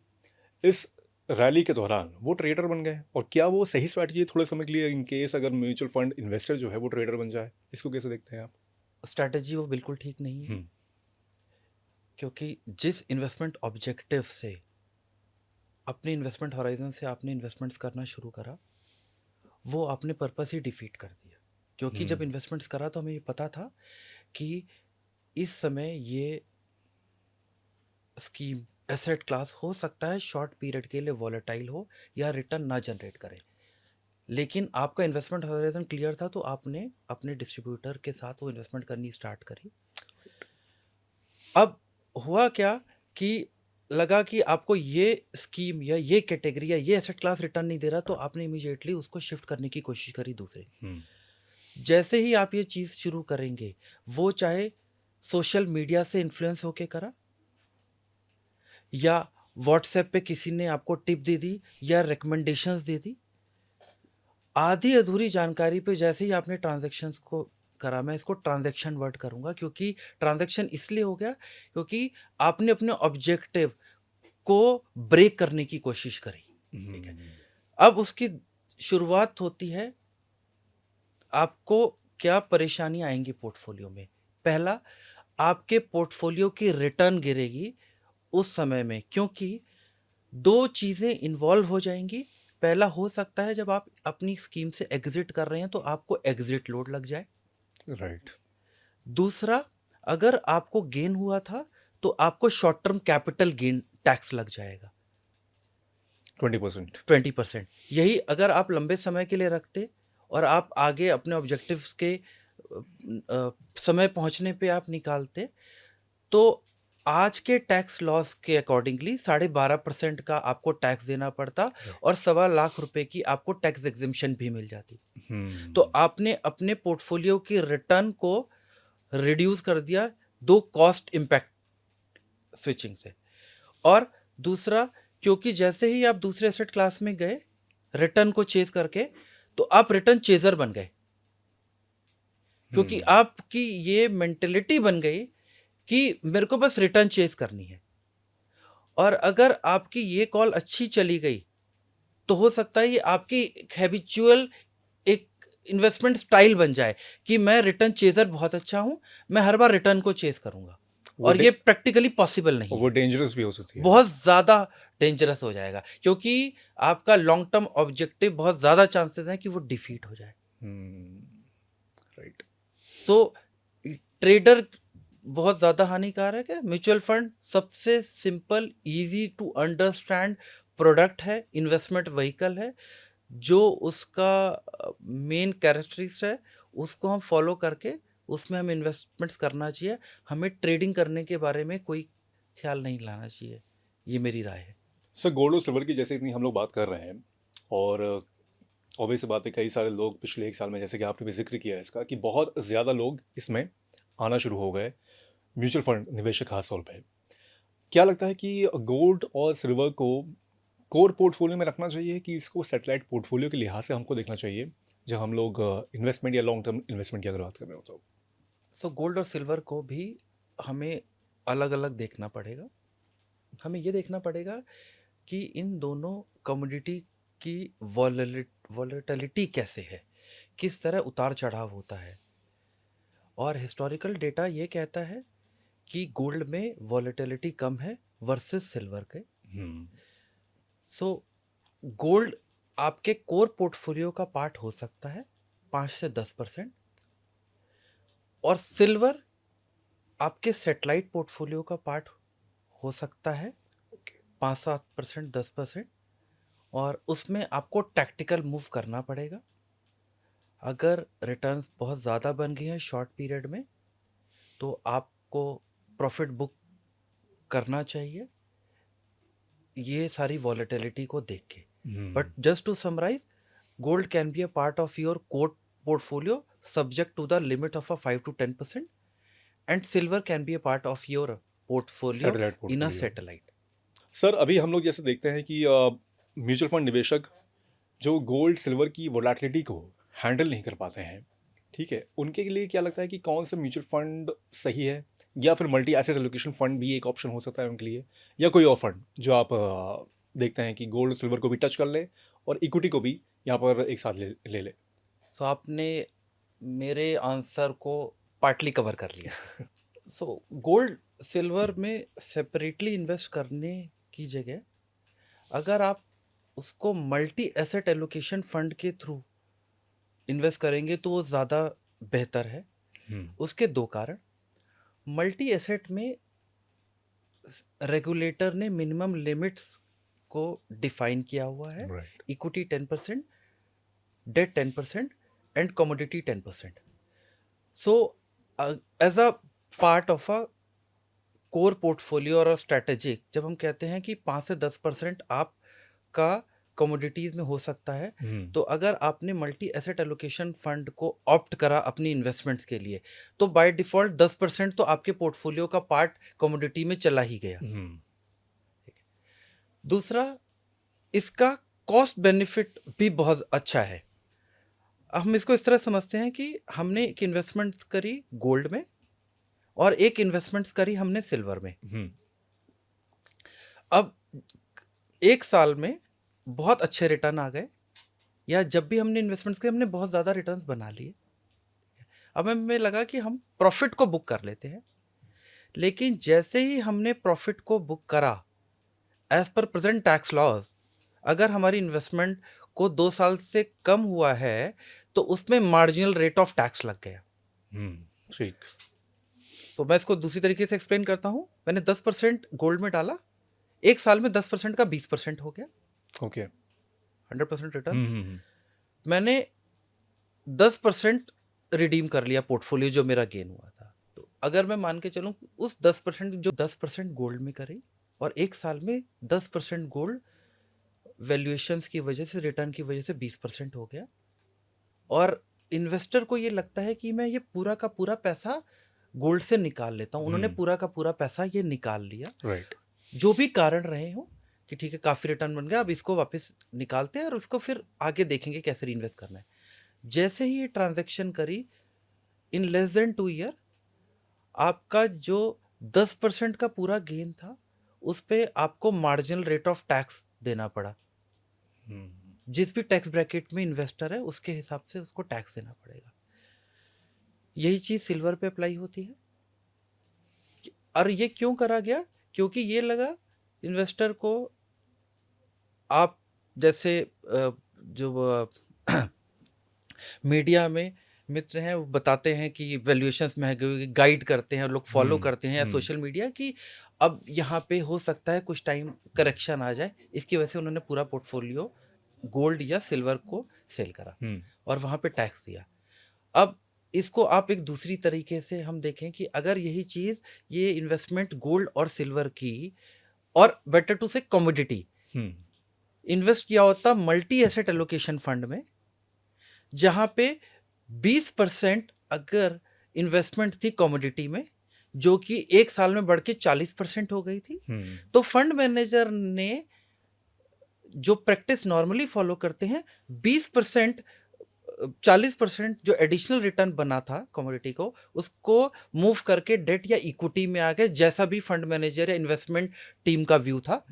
इस रैली के दौरान वो ट्रेडर बन गए, और क्या वो सही स्ट्रैटेजी है थोड़े समय के लिए, इन केस अगर म्यूचुअल फंड इन्वेस्टर जो है वो ट्रेडर बन जाए? इसको कैसे देखते हैं आप? स्ट्रैटेजी वो बिल्कुल ठीक नहीं है, क्योंकि जिस इन्वेस्टमेंट ऑब्जेक्टिव से, अपने इन्वेस्टमेंट हॉराइजन से आपने इन्वेस्टमेंट्स करना शुरू करा, वो आपने पर्पस ही डिफीट कर दिया। क्योंकि जब इन्वेस्टमेंट्स करा तो हमें ये पता था कि इस समय ये स्कीम, एसेट क्लास हो सकता है शॉर्ट पीरियड के लिए वॉलेटाइल हो या रिटर्न ना जनरेट करे, लेकिन आपका इन्वेस्टमेंट हॉराइजन क्लियर था, तो आपने अपने डिस्ट्रीब्यूटर के साथ वो इन्वेस्टमेंट करनी स्टार्ट करी। अब हुआ क्या कि लगा कि आपको ये स्कीम या ये कैटेगरी या ये एसेट क्लास रिटर्न नहीं दे रहा, तो आपने इमीडिएटली उसको शिफ्ट करने की कोशिश करी दूसरे। जैसे ही आप ये चीज़ शुरू करेंगे, वो चाहे सोशल मीडिया से इन्फ्लुएंस होके करा, या व्हाट्सएप पे किसी ने आपको टिप दे दी, या रिकमेंडेशंस दे दी, आधी अधूरी जानकारी पे जैसे ही आपने ट्रांजैक्शंस को करा, मैं इसको ट्रांजैक्शन वर्ड करूंगा, क्योंकि ट्रांजैक्शन इसलिए हो गया क्योंकि आपने अपने ऑब्जेक्टिव को ब्रेक करने की कोशिश करी। ठीक है, अब उसकी शुरुआत होती है, आपको क्या परेशानी आएंगी पोर्टफोलियो में। पहला, आपके पोर्टफोलियो की रिटर्न गिरेगी उस समय में, क्योंकि दो चीज़ें इन्वॉल्व हो जाएंगी। पहला हो सकता है जब आप अपनी स्कीम से एग्जिट कर रहे हैं तो आपको एग्जिट लोड लग जाए। राइट। दूसरा, अगर आपको गेन हुआ था तो आपको short term capital gain tax लग जाएगा 20%। 20%। यही अगर आप लंबे समय के लिए रखते और आप आगे अपने ऑब्जेक्टिव्स के समय पहुंचने पे आप निकालते, तो आज के टैक्स लॉस के अकॉर्डिंगली 12.5% का आपको टैक्स देना पड़ता, और 1.25 लाख रुपए की आपको टैक्स एग्जिम्पशन भी मिल जाती। तो आपने अपने पोर्टफोलियो की रिटर्न को रिड्यूस कर दिया, दो कॉस्ट इम्पैक्ट स्विचिंग से। और दूसरा क्योंकि जैसे ही आप दूसरे एसेट क्लास में गए रिटर्न को चेज करके, तो आप रिटर्न चेजर बन गए, क्योंकि आपकी ये मेंटेलिटी बन गई कि मेरे को बस रिटर्न चेज करनी है। और अगर आपकी ये कॉल अच्छी चली गई तो हो सकता है ये आपकी हैबिचुअल एक इन्वेस्टमेंट स्टाइल बन जाए कि मैं रिटर्न चेजर बहुत अच्छा हूं, मैं हर बार रिटर्न को चेज करूंगा। और ये प्रैक्टिकली पॉसिबल नहीं वो है, डेंजरस भी हो सकती है। बहुत ज़्यादा डेंजरस हो जाएगा, क्योंकि आपका लॉन्ग टर्म ऑब्जेक्टिव बहुत ज़्यादा चांसेस हैं कि वो डिफीट हो जाए। राइट। सो ट्रेडर बहुत ज़्यादा हानिकारक है। म्यूचुअल फंड सबसे simple, easy to understand product है, इन्वेस्टमेंट व्हीकल है। जो उसका मेन कैरेक्टरिस्टिक्स है उसको हम फॉलो करके उसमें हम इन्वेस्टमेंट्स करना चाहिए। हमें ट्रेडिंग करने के बारे में कोई ख्याल नहीं लाना चाहिए, ये मेरी राय है। सर, गोल्ड और सिल्वर की जैसे इतनी हम लोग बात कर रहे हैं, और ऑब्वियस बात है, कई सारे लोग पिछले एक साल में, जैसे कि आपने भी जिक्र किया है इसका, कि बहुत ज़्यादा लोग इसमें आना शुरू हो गए, म्यूचुअल फंड निवेशक खास तौर पे। क्या लगता है कि गोल्ड और सिल्वर को कोर पोर्टफोलियो में रखना चाहिए, कि इसको सैटेलाइट पोर्टफोलियो के लिहाज से हमको देखना चाहिए जब हम लोग इन्वेस्टमेंट या लॉन्ग टर्म इन्वेस्टमेंट की अगर बात कर रहे हो तो? सो गोल्ड और सिल्वर को भी हमें अलग अलग देखना पड़ेगा। हमें ये देखना पड़ेगा कि इन दोनों कमोडिटी की वॉलेटिलिटी कैसे है, किस तरह उतार चढ़ाव होता है। और हिस्टोरिकल डेटा ये कहता है कि गोल्ड में वॉलेटिलिटी कम है वर्सेस सिल्वर के। सो गोल्ड आपके कोर पोर्टफोलियो का पार्ट हो सकता है 5 से 10%, और सिल्वर आपके सेटेलाइट पोर्टफोलियो का पार्ट हो सकता है 5-7%, 10%। और उसमें आपको टैक्टिकल मूव करना पड़ेगा। अगर रिटर्न्स बहुत ज़्यादा बन गए हैं शॉर्ट पीरियड में तो आपको प्रॉफिट बुक करना चाहिए, ये सारी वॉलेटिलिटी को देख के। But just to summarise, gold can be a part of your core portfolio subject to the limit of 5 to 10%, and silver can be a part of your portfolio satellite in a portfolio. Satellite. Sir, अभी हम लोग जैसे देखते हैं कि mutual fund निवेशक जो gold silver की वोलेटिलिटी को हैंडल नहीं कर पाते हैं, ठीक है, उनके लिए क्या लगता है कि कौन सा म्यूचुअल फंड सही है, या फिर मल्टी एसेट एलोकेशन फंड भी एक ऑप्शन हो सकता है उनके लिए, या कोई और फंड जो आप देखते हैं कि गोल्ड सिल्वर को भी टच कर ले और इक्विटी को भी यहाँ पर एक साथ ले ले? सो आपने मेरे आंसर को पार्टली कवर कर लिया। सो गोल्ड सिल्वर में सेपरेटली इन्वेस्ट करने की जगह अगर आप उसको मल्टी एसेट एलोकेशन फंड के थ्रू इन्वेस्ट करेंगे तो वो ज़्यादा बेहतर है। उसके दो कारण, मल्टी एसेट में रेगुलेटर ने मिनिमम लिमिट्स को डिफाइन किया हुआ है। Right. Equity 10%, debt 10% and commodity 10%। So as a part of a core portfolio और स्ट्रेटेजिक, जब हम कहते हैं कि 5 से 10% आपका कमोडिटीज में हो सकता है, तो अगर आपने मल्टी एसेट एलोकेशन फंड को ऑप्ट करा अपनी इन्वेस्टमेंट्स के लिए, तो बाय डिफॉल्ट 10% तो आपके पोर्टफोलियो का पार्ट कमोडिटी में चला ही गया। दूसरा, इसका कॉस्ट बेनिफिट भी बहुत अच्छा है। हम इसको इस तरह समझते हैं कि हमने एक इन्वेस्टमेंट करी गोल्ड में और एक इन्वेस्टमेंट्स करी हमने सिल्वर में। अब एक साल में बहुत अच्छे रिटर्न आ गए, या जब भी हमने इन्वेस्टमेंट्स किए हमने बहुत ज़्यादा रिटर्न्स बना लिए। अब हमें लगा कि हम प्रॉफिट को बुक कर लेते हैं, लेकिन जैसे ही हमने प्रॉफिट को बुक करा, as per present tax laws, अगर हमारी इन्वेस्टमेंट को 2 साल से कम हुआ है तो उसमें मार्जिनल रेट ऑफ टैक्स लग गया। ठीक। तो मैं इसको दूसरी तरीके से एक्सप्लेन करता हूँ। मैंने 10% गोल्ड में डाला, एक साल में 10% का 20% हो गया। ओके। 100% रिटर्न। मैंने 10% रिडीम कर लिया पोर्टफोलियो जो मेरा गेन हुआ था। तो अगर मैं मान के चलूँ उस 10% जो 10% गोल्ड में करी, और एक साल में 10% गोल्ड वैल्यूएशंस की वजह से, रिटर्न की वजह से 20% हो गया। और इन्वेस्टर को ये लगता है कि मैं ये पूरा का पूरा पैसा गोल्ड से निकाल लेता हूँ। उन्होंने पूरा का पूरा पैसा ये निकाल लिया। राइट। जो भी कारण रहे हो, कि ठीक है काफ़ी रिटर्न बन गया, अब इसको वापस निकालते हैं और उसको फिर आगे देखेंगे कैसे रीइन्वेस्ट करना है। जैसे ही ये ट्रांजैक्शन करी, इन लेस देन 2 ईयर आपका जो 10% का पूरा गेन था, उस पे आपको मार्जिनल रेट ऑफ टैक्स देना पड़ा। जिस भी टैक्स ब्रैकेट में इन्वेस्टर है उसके हिसाब से उसको टैक्स देना पड़ेगा। यही चीज़ सिल्वर पे अप्लाई होती है। और ये क्यों करा गया? क्योंकि ये लगा इन्वेस्टर को, आप जैसे जो मीडिया में मित्र हैं वो बताते हैं कि वैल्यूएशंस महंगे हुए, गाइड करते हैं, लोग फॉलो करते हैं, या सोशल मीडिया की अब यहाँ पे हो सकता है कुछ टाइम करेक्शन आ जाए, इसकी वजह से उन्होंने पूरा पोर्टफोलियो गोल्ड या सिल्वर को सेल करा और वहाँ पे टैक्स दिया। अब इसको आप एक दूसरी तरीके से हम देखें कि अगर यही चीज़, ये इन्वेस्टमेंट गोल्ड और सिल्वर की, और बेटर टू से कमोडिटी, इन्वेस्ट किया होता मल्टी एसेट एलोकेशन फंड में, जहां पे 20% अगर इन्वेस्टमेंट थी कमोडिटी में, जो कि एक साल में बढ़ के 40% हो गई थी, तो फंड मैनेजर ने जो प्रैक्टिस नॉर्मली फॉलो करते हैं, 20% 40% जो एडिशनल रिटर्न बना था कमोडिटी को, उसको मूव करके डेट या इक्विटी में आ गए, जैसा भी फंड मैनेजर या इन्वेस्टमेंट टीम का व्यू था।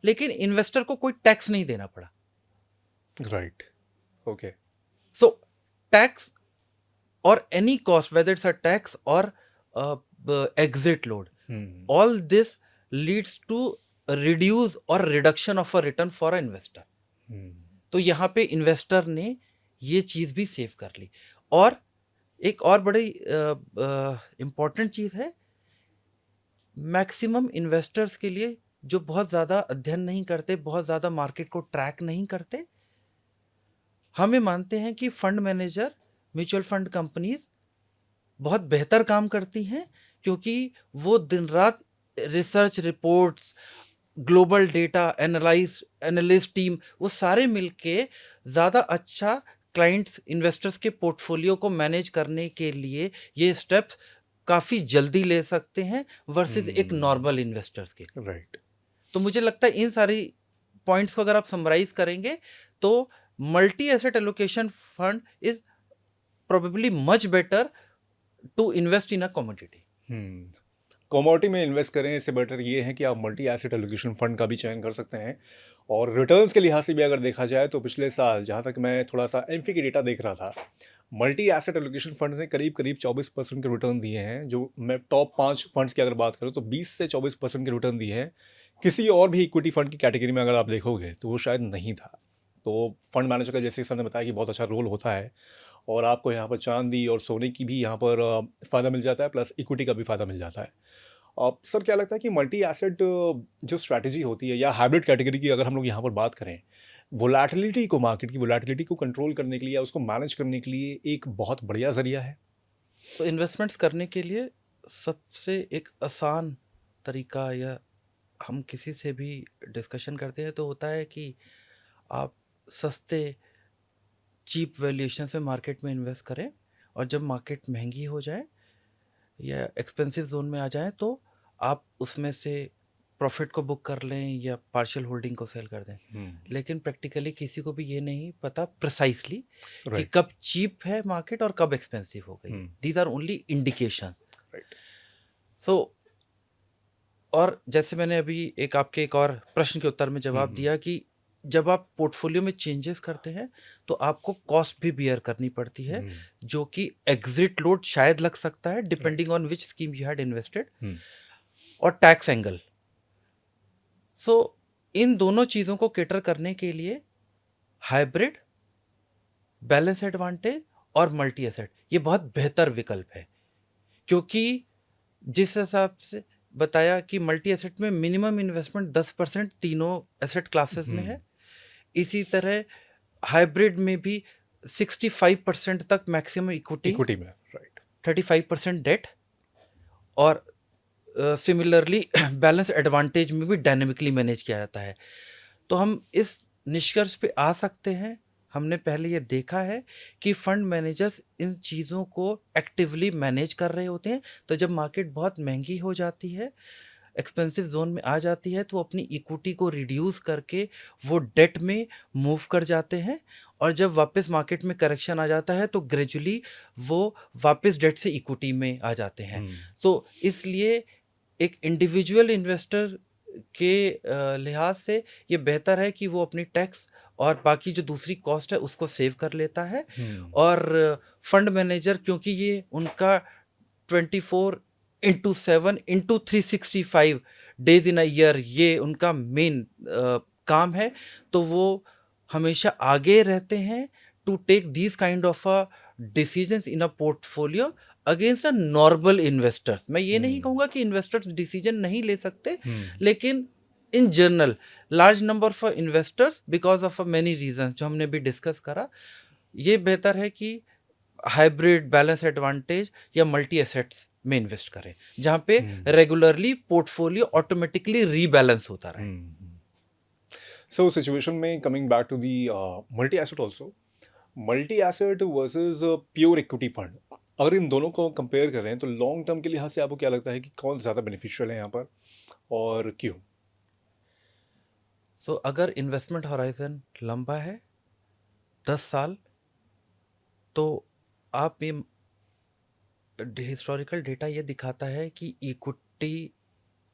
लेकिन इन्वेस्टर को कोई टैक्स नहीं देना पड़ा। Right, okay. सो टैक्स और any cost, whether it's a tax और exit load, all this leads to reduce or reduction of a return for an investor. तो यहाँ पे इन्वेस्टर ने ये चीज़ भी सेव कर ली। और एक और बड़ी इम्पॉर्टेंट चीज़ है, मैक्सिमम इन्वेस्टर्स के लिए जो बहुत ज़्यादा अध्ययन नहीं करते, बहुत ज़्यादा मार्केट को ट्रैक नहीं करते, हमें मानते हैं कि fund manager, mutual fund companies बहुत बेहतर काम करती हैं, क्योंकि वो दिन रात research reports, global data analyst team, वो सारे मिलके ज़्यादा अच्छा क्लाइंट्स, इन्वेस्टर्स के पोर्टफोलियो को मैनेज करने के लिए ये स्टेप्स काफ़ी जल्दी ले सकते हैं वर्सेस एक नॉर्मल इन्वेस्टर्स के। राइट। तो मुझे लगता है इन सारी पॉइंट्स को अगर आप समराइज करेंगे तो multi asset allocation fund is probably much better to invest in a commodity. Commodity में इन्वेस्ट करें, इससे बेटर ये है कि आप मल्टी एसेट एलोकेशन फंड का भी चयन कर सकते हैं। और रिटर्न्स के लिहाज से भी अगर देखा जाए तो पिछले साल, जहाँ तक मैं थोड़ा सा एमफी की डेटा देख रहा था, मल्टी एसेट एलोकेशन फंड ने करीब करीब 24% के रिटर्न दिए हैं। जो मैं टॉप 5 फंड्स की अगर बात करूँ तो 20 से 24% के रिटर्न दिए हैं। किसी और भी इक्विटी फंड की कैटेगरी में अगर आप देखोगे तो वो शायद नहीं था। तो फंड मैनेजर का, जैसे सर ने बताया, कि बहुत अच्छा रोल होता है, और आपको यहाँ पर चांदी और सोने की भी यहाँ पर फ़ायदा मिल जाता है, प्लस इक्विटी का भी फ़ायदा मिल जाता है। सर, क्या लगता है कि मल्टी एसेट जो स्ट्रैटेजी होती है, या हाइब्रिड कैटेगरी की अगर हम लोग यहाँ पर बात करें, वोलैटिलिटी को, मार्केट की वोलैटिलिटी को कंट्रोल करने के लिए या उसको मैनेज करने के लिए एक बहुत बढ़िया ज़रिया है? तो इन्वेस्टमेंट्स करने के लिए सबसे एक आसान तरीका, या हम किसी से भी डिस्कशन करते हैं तो होता है कि आप सस्ते चीप वैल्यूएशंस में मार्केट में इन्वेस्ट करें, और जब मार्केट महंगी हो जाए या एक्सपेंसिव जोन में आ जाए तो आप उसमें से प्रॉफिट को बुक कर लें या पार्शियल होल्डिंग को सेल कर दें। लेकिन प्रैक्टिकली किसी को भी ये नहीं पता प्रिसाइसली कि राइट। कब चीप है मार्केट और कब एक्सपेंसिव हो गई। These are only indications. Right. So और जैसे मैंने अभी एक और प्रश्न के उत्तर में जवाब दिया कि जब आप पोर्टफोलियो में चेंजेस करते हैं तो आपको कॉस्ट भी बियर करनी पड़ती है, जो कि एग्जिट लोड शायद लग सकता है depending on which scheme you had invested, और टैक्स एंगल। सो इन दोनों चीज़ों को केटर करने के लिए हाइब्रिड, बैलेंस एडवांटेज और मल्टी एसेट ये बहुत बेहतर विकल्प है, क्योंकि जिस हिसाब से बताया कि मल्टी एसेट में मिनिमम इन्वेस्टमेंट 10% तीनों एसेट क्लासेस में है, इसी तरह हाइब्रिड में भी 65% तक मैक्सिमम इक्विटी में, राइट, 35% डेट, और सिमिलरली बैलेंस एडवांटेज में भी डायनेमिकली मैनेज किया जाता है। तो हम इस निष्कर्ष पे आ सकते हैं, हमने पहले ये देखा है कि फंड मैनेजर्स इन चीज़ों को एक्टिवली मैनेज कर रहे होते हैं। तो जब मार्केट बहुत महंगी हो जाती है, एक्सपेंसिव जोन में आ जाती है तो वो अपनी इक्विटी को रिड्यूस करके वो डेट में मूव कर जाते हैं, और जब वापस मार्केट में करेक्शन आ जाता है तो ग्रेजुअली वो वापस डेट से इक्विटी में आ जाते हैं। तो इसलिए एक इंडिविजुअल इन्वेस्टर के लिहाज से ये बेहतर है कि वो अपनी टैक्स और बाकी जो दूसरी कॉस्ट है उसको सेव कर लेता है। और फंड मैनेजर, क्योंकि ये उनका 24/7/365 डेज इन अ ईयर ये उनका मेन काम है, तो वो हमेशा आगे रहते हैं to take these kind of a decisions in a portfolio against a normal investors. मैं ये नहीं कहूँगा कि इन्वेस्टर्स डिसीजन नहीं ले सकते, लेकिन in general large number of investors because of many reason जो हमने भी डिस्कस करा, ये बेहतर है कि हाइब्रिड, बैलेंस एडवांटेज या मल्टी एसेट्स में इन्वेस्ट करें, जहाँ पे रेगुलरली पोर्टफोलियो ऑटोमेटिकली रीबैलेंस होता रहे। So situation में coming back to the multi asset also, multi asset versus pure equity fund, अगर इन दोनों को कंपेयर कर रहे हैं तो लॉन्ग टर्म के लिहाज से आपको क्या लगता है कि कौन ज़्यादा बेनिफिशियल है यहाँ पर और क्यों? सो अगर इन्वेस्टमेंट हॉराइजन लंबा है 10 साल, तो आप ये हिस्टोरिकल डेटा ये दिखाता है कि इक्विटी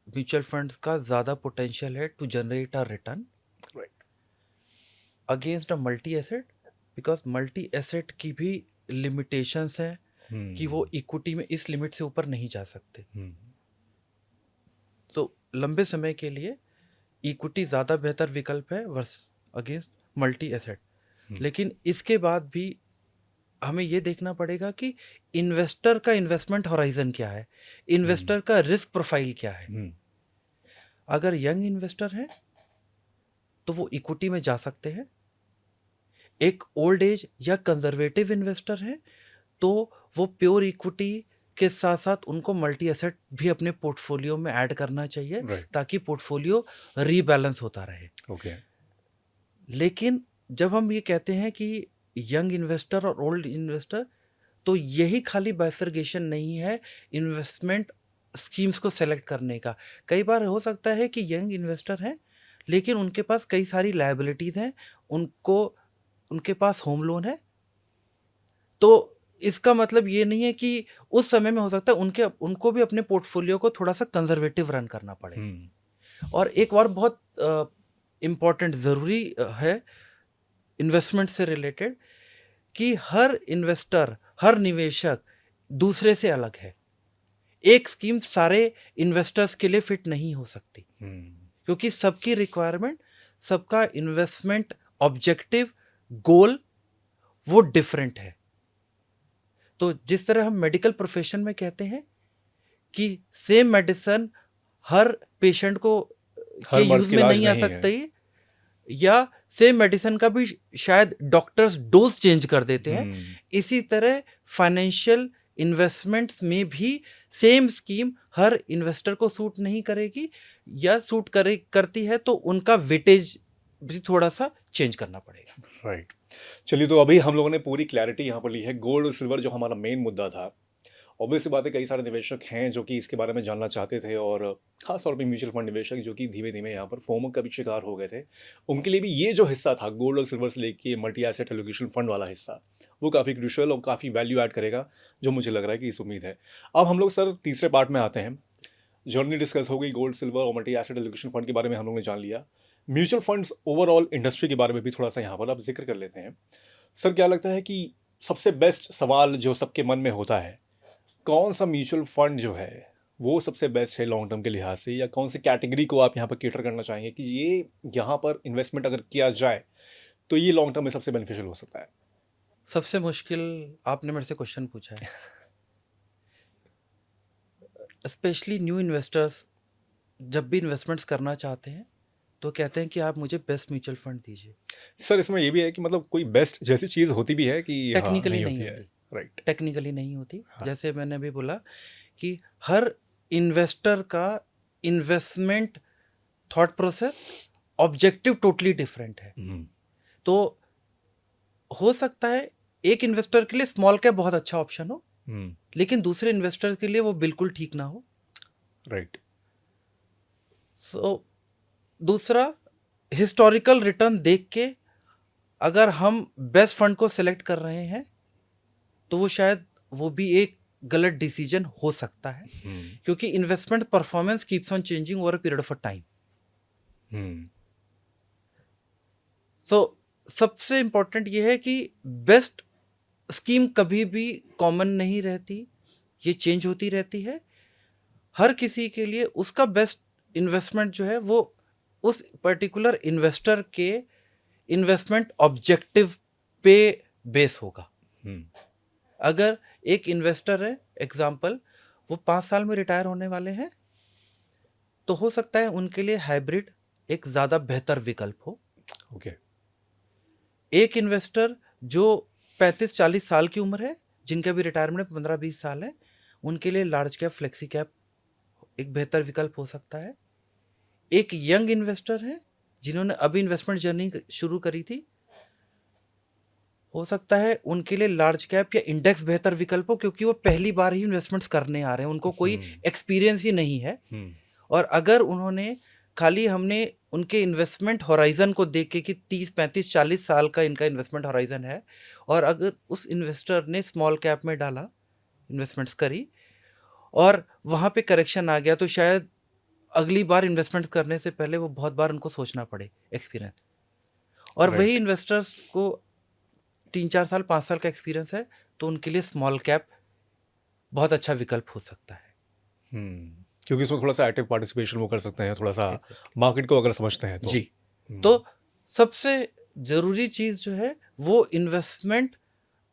म्यूचुअल फंड्स का ज़्यादा पोटेंशियल है to generate a return right. Against a multi asset, because multi asset की भी लिमिटेशंस हैं कि वो इक्विटी में इस लिमिट से ऊपर नहीं जा सकते। तो लंबे समय के लिए इक्विटी ज़्यादा बेहतर विकल्प है वर्स अगेंस्ट मल्टी एसेट। लेकिन इसके बाद भी हमें ये देखना पड़ेगा कि इन्वेस्टर का इन्वेस्टमेंट हॉराइजन क्या है, इन्वेस्टर का रिस्क प्रोफाइल क्या है। अगर यंग इन्वेस्टर हैं तो वो इक्विटी में जा सकते हैं, एक ओल्ड एज या कंजर्वेटिव इन्वेस्टर हैं तो वो प्योर इक्विटी के साथ साथ उनको मल्टी एसेट भी अपने पोर्टफोलियो में ऐड करना चाहिए, ताकि पोर्टफोलियो रीबैलेंस होता रहे। लेकिन जब हम ये कहते हैं कि यंग इन्वेस्टर और ओल्ड इन्वेस्टर, तो यही खाली बाइफर्गेशन नहीं है इन्वेस्टमेंट स्कीम्स को सेलेक्ट करने का। कई बार हो सकता है कि यंग इन्वेस्टर हैं लेकिन उनके पास कई सारी लायबिलिटीज़ हैं, उनके पास होम लोन है, तो इसका मतलब ये नहीं है कि उस समय में हो सकता है उनको भी अपने पोर्टफोलियो को थोड़ा सा कंजर्वेटिव रन करना पड़े। और एक और बहुत इम्पॉर्टेंट ज़रूरी है इन्वेस्टमेंट से रिलेटेड, कि हर इन्वेस्टर, हर निवेशक दूसरे से अलग है। एक स्कीम सारे इन्वेस्टर्स के लिए फिट नहीं हो सकती, क्योंकि सबकी रिक्वायरमेंट, सबका इन्वेस्टमेंट ऑब्जेक्टिव, गोल वो डिफरेंट है। तो जिस तरह हम मेडिकल प्रोफेशन में कहते हैं कि सेम मेडिसिन हर पेशेंट को के यूज में नहीं आ सकती, या सेम मेडिसिन का भी शायद डॉक्टर्स डोज चेंज कर देते हैं, इसी तरह फाइनेंशियल इन्वेस्टमेंट्स में भी सेम स्कीम हर इन्वेस्टर को सूट नहीं करेगी, या सूट करती है तो उनका वेटेज भी थोड़ा सा चेंज करना पड़ेगा। राइट। चलिए, तो अभी हम लोगों ने पूरी क्लैरिटी यहाँ पर ली है गोल्ड और सिल्वर जो हमारा मेन मुद्दा था। ऑब्वियस सी बात है, कई सारे निवेशक हैं जो कि इसके बारे में जानना चाहते थे, और ख़ास तौर पे म्यूचुअल फंड निवेशक जो कि धीमे धीमे यहाँ पर फोमो का भी शिकार हो गए थे, उनके लिए भी ये जो हिस्सा था गोल्ड और सिल्वर से लेके मल्टी एसेट एलोकेशन फंड वाला हिस्सा, वो काफ़ी क्रूशियल और काफ़ी वैल्यू ऐड करेगा, जो मुझे लग रहा है कि इस उम्मीद है। अब हम लोग सर तीसरे पार्ट में आते हैं। जर्नी डिस्कस हो गई, गोल्ड सिल्वर और मल्टी एसेट एलोकेशन फंड के बारे में हम लोग ने जान लिया। म्यूचुअल फंड्स ओवरऑल इंडस्ट्री के बारे में भी थोड़ा सा यहाँ पर आप जिक्र कर लेते हैं। सर, क्या लगता है कि सबसे बेस्ट सवाल जो सबके मन में होता है, कौन सा म्यूचुअल फंड जो है वो सबसे बेस्ट है लॉन्ग टर्म के लिहाज से, या कौन सी कैटेगरी को आप यहाँ पर केटर करना चाहेंगे कि ये यहाँ पर इन्वेस्टमेंट अगर किया जाए तो ये लॉन्ग टर्म में सबसे बेनिफिशियल हो सकता है? सबसे मुश्किल आपने मेरे से क्वेश्चन पूछा है। स्पेशली न्यू इन्वेस्टर्स जब भी इन्वेस्टमेंट्स करना चाहते हैं तो कहते हैं कि आप मुझे बेस्ट म्यूचुअल फंड दीजिए। सर, इसमें ये भी है कि मतलब कोई बेस्ट जैसी चीज़ होती भी है कि टेक्निकली नहीं नहीं होती होती, राइट। टेक्निकली नहीं होती। जैसे मैंने अभी बोला कि हर इन्वेस्टर का investment thought process, objective totally different है। तो हो सकता है एक इन्वेस्टर के लिए स्मॉल कैप बहुत अच्छा ऑप्शन हो, लेकिन दूसरे इन्वेस्टर के लिए वो बिल्कुल ठीक ना हो। राइट। सो दूसरा, हिस्टोरिकल रिटर्न देख के अगर हम बेस्ट फंड को सिलेक्ट कर रहे हैं तो वो शायद वो भी एक गलत डिसीजन हो सकता है, क्योंकि investment performance keeps on changing over a period of time. So सबसे इंपॉर्टेंट ये है कि बेस्ट स्कीम कभी भी कॉमन नहीं रहती, ये चेंज होती रहती है। हर किसी के लिए उसका बेस्ट इन्वेस्टमेंट जो है वो उस पर्टिकुलर इन्वेस्टर के इन्वेस्टमेंट ऑब्जेक्टिव पे बेस होगा। अगर एक इन्वेस्टर है, एग्जाम्पल, वो 5 साल में रिटायर होने वाले हैं, तो हो सकता है उनके लिए हाइब्रिड एक ज़्यादा बेहतर विकल्प हो। ओके। एक इन्वेस्टर जो 35-40 साल की उम्र है, जिनका भी रिटायरमेंट 15-20 साल है, उनके लिए लार्ज कैप, फ्लेक्सी कैप एक बेहतर विकल्प हो सकता है। एक यंग इन्वेस्टर है जिन्होंने अभी इन्वेस्टमेंट जर्नी शुरू करी थी, हो सकता है उनके लिए लार्ज कैप या इंडेक्स बेहतर विकल्प हो, क्योंकि वो पहली बार ही इन्वेस्टमेंट्स करने आ रहे हैं, उनको कोई एक्सपीरियंस ही नहीं है। और अगर उन्होंने खाली हमने उनके इन्वेस्टमेंट होराइजन को देख के कि 30-35-40 साल का इनका इन्वेस्टमेंट होराइजन है, और अगर उस इन्वेस्टर ने स्मॉल कैप में डाला, इन्वेस्टमेंट्स करी और वहाँ पे करेक्शन आ गया, तो शायद अगली बार इन्वेस्टमेंट करने से पहले वो बहुत बार उनको सोचना पड़े, एक्सपीरियंस। और वही इन्वेस्टर्स को 3-4 साल, 5 साल का एक्सपीरियंस है, तो उनके लिए स्मॉल कैप बहुत अच्छा विकल्प हो सकता है। क्योंकि इसमें थोड़ा सा एक्टिव पार्टिसिपेशन वो कर सकते हैं, थोड़ा सा मार्केट को अगर समझते हैं तो। जी। तो सबसे जरूरी चीज जो है वो इन्वेस्टमेंट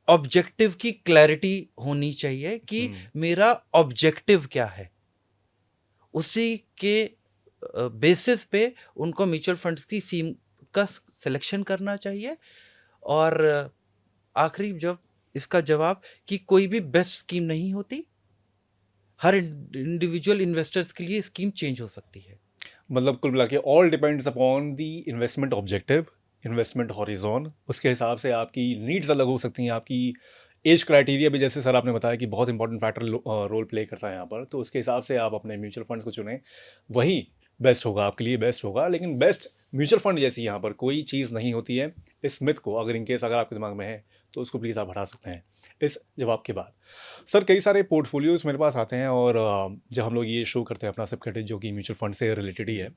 ऑब्जेक्टिव की क्लैरिटी होनी चाहिए कि मेरा ऑब्जेक्टिव क्या है। उसी के बेसिस पे उनको म्यूचुअल फंड्स की स्कीम का सिलेक्शन करना चाहिए। और आखिरी जब इसका जवाब कि कोई भी बेस्ट स्कीम नहीं होती, हर इंडिविजुअल इन्वेस्टर्स के लिए स्कीम चेंज हो सकती है। मतलब कुल मिला के all depends upon the investment objective, investment horizon. उसके हिसाब से आपकी नीड्स अलग हो सकती हैं, आपकी एज क्राइटेरिया भी, जैसे सर आपने बताया कि बहुत इंपॉर्टेंट फैक्टर रोल प्ले करता है यहाँ पर, तो उसके हिसाब से आप अपने म्यूचुअल फंड्स को चुनें, वही बेस्ट होगा, आपके लिए बेस्ट होगा। लेकिन बेस्ट म्यूचुअल फंड जैसी यहाँ पर कोई चीज़ नहीं होती है। इस मिथ को अगर इनकेस अगर आपके दिमाग में है तो उसको प्लीज़ आप हटा सकते हैं इस जवाब के बाद। सर कई सारे पोर्टफोलियोज़ मेरे पास आते हैं, और जब हम लोग ये शो करते हैं अपना सब क्रेडिट जो कि म्यूचुअल फंड से रिलेटेड ही है,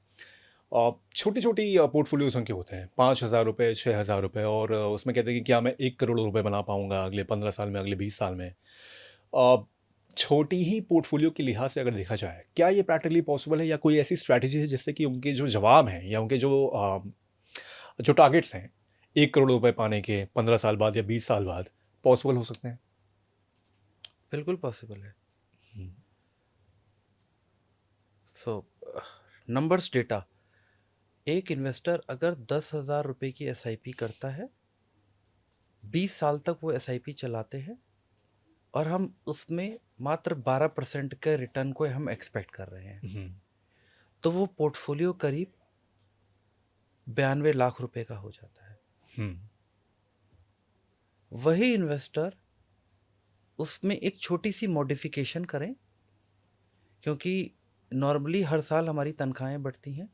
छोटी छोटी पोर्टफोलियोज़ उनके होते हैं, 5,000 रुपये, 6,000 रुपये, और उसमें कहते हैं कि क्या मैं 1 करोड़ रुपए बना पाऊंगा अगले 15 साल में, अगले 20 साल में। छोटी ही पोर्टफोलियो के लिहाज से अगर देखा जाए, क्या ये प्रैक्टिकली पॉसिबल है, या कोई ऐसी स्ट्रैटेजी है जिससे कि उनके जो जवाब हैं या उनके जो टारगेट्स हैं 1 करोड़ रुपए पाने के 15 साल बाद या 20 साल बाद पॉसिबल हो सकते हैं? बिल्कुल पॉसिबल है। सो नंबर्स, डेटा, एक इन्वेस्टर अगर 10,000 रुपये की SIP करता है, 20 साल तक वो SIP चलाते हैं, और हम उसमें मात्र 12% के रिटर्न को हम एक्सपेक्ट कर रहे हैं, तो वो पोर्टफोलियो करीब 92 लाख रुपए का हो जाता है। वही इन्वेस्टर उसमें एक छोटी सी मॉडिफिकेशन करें, क्योंकि नॉर्मली हर साल हमारी तनख्वाहें बढ़ती हैं,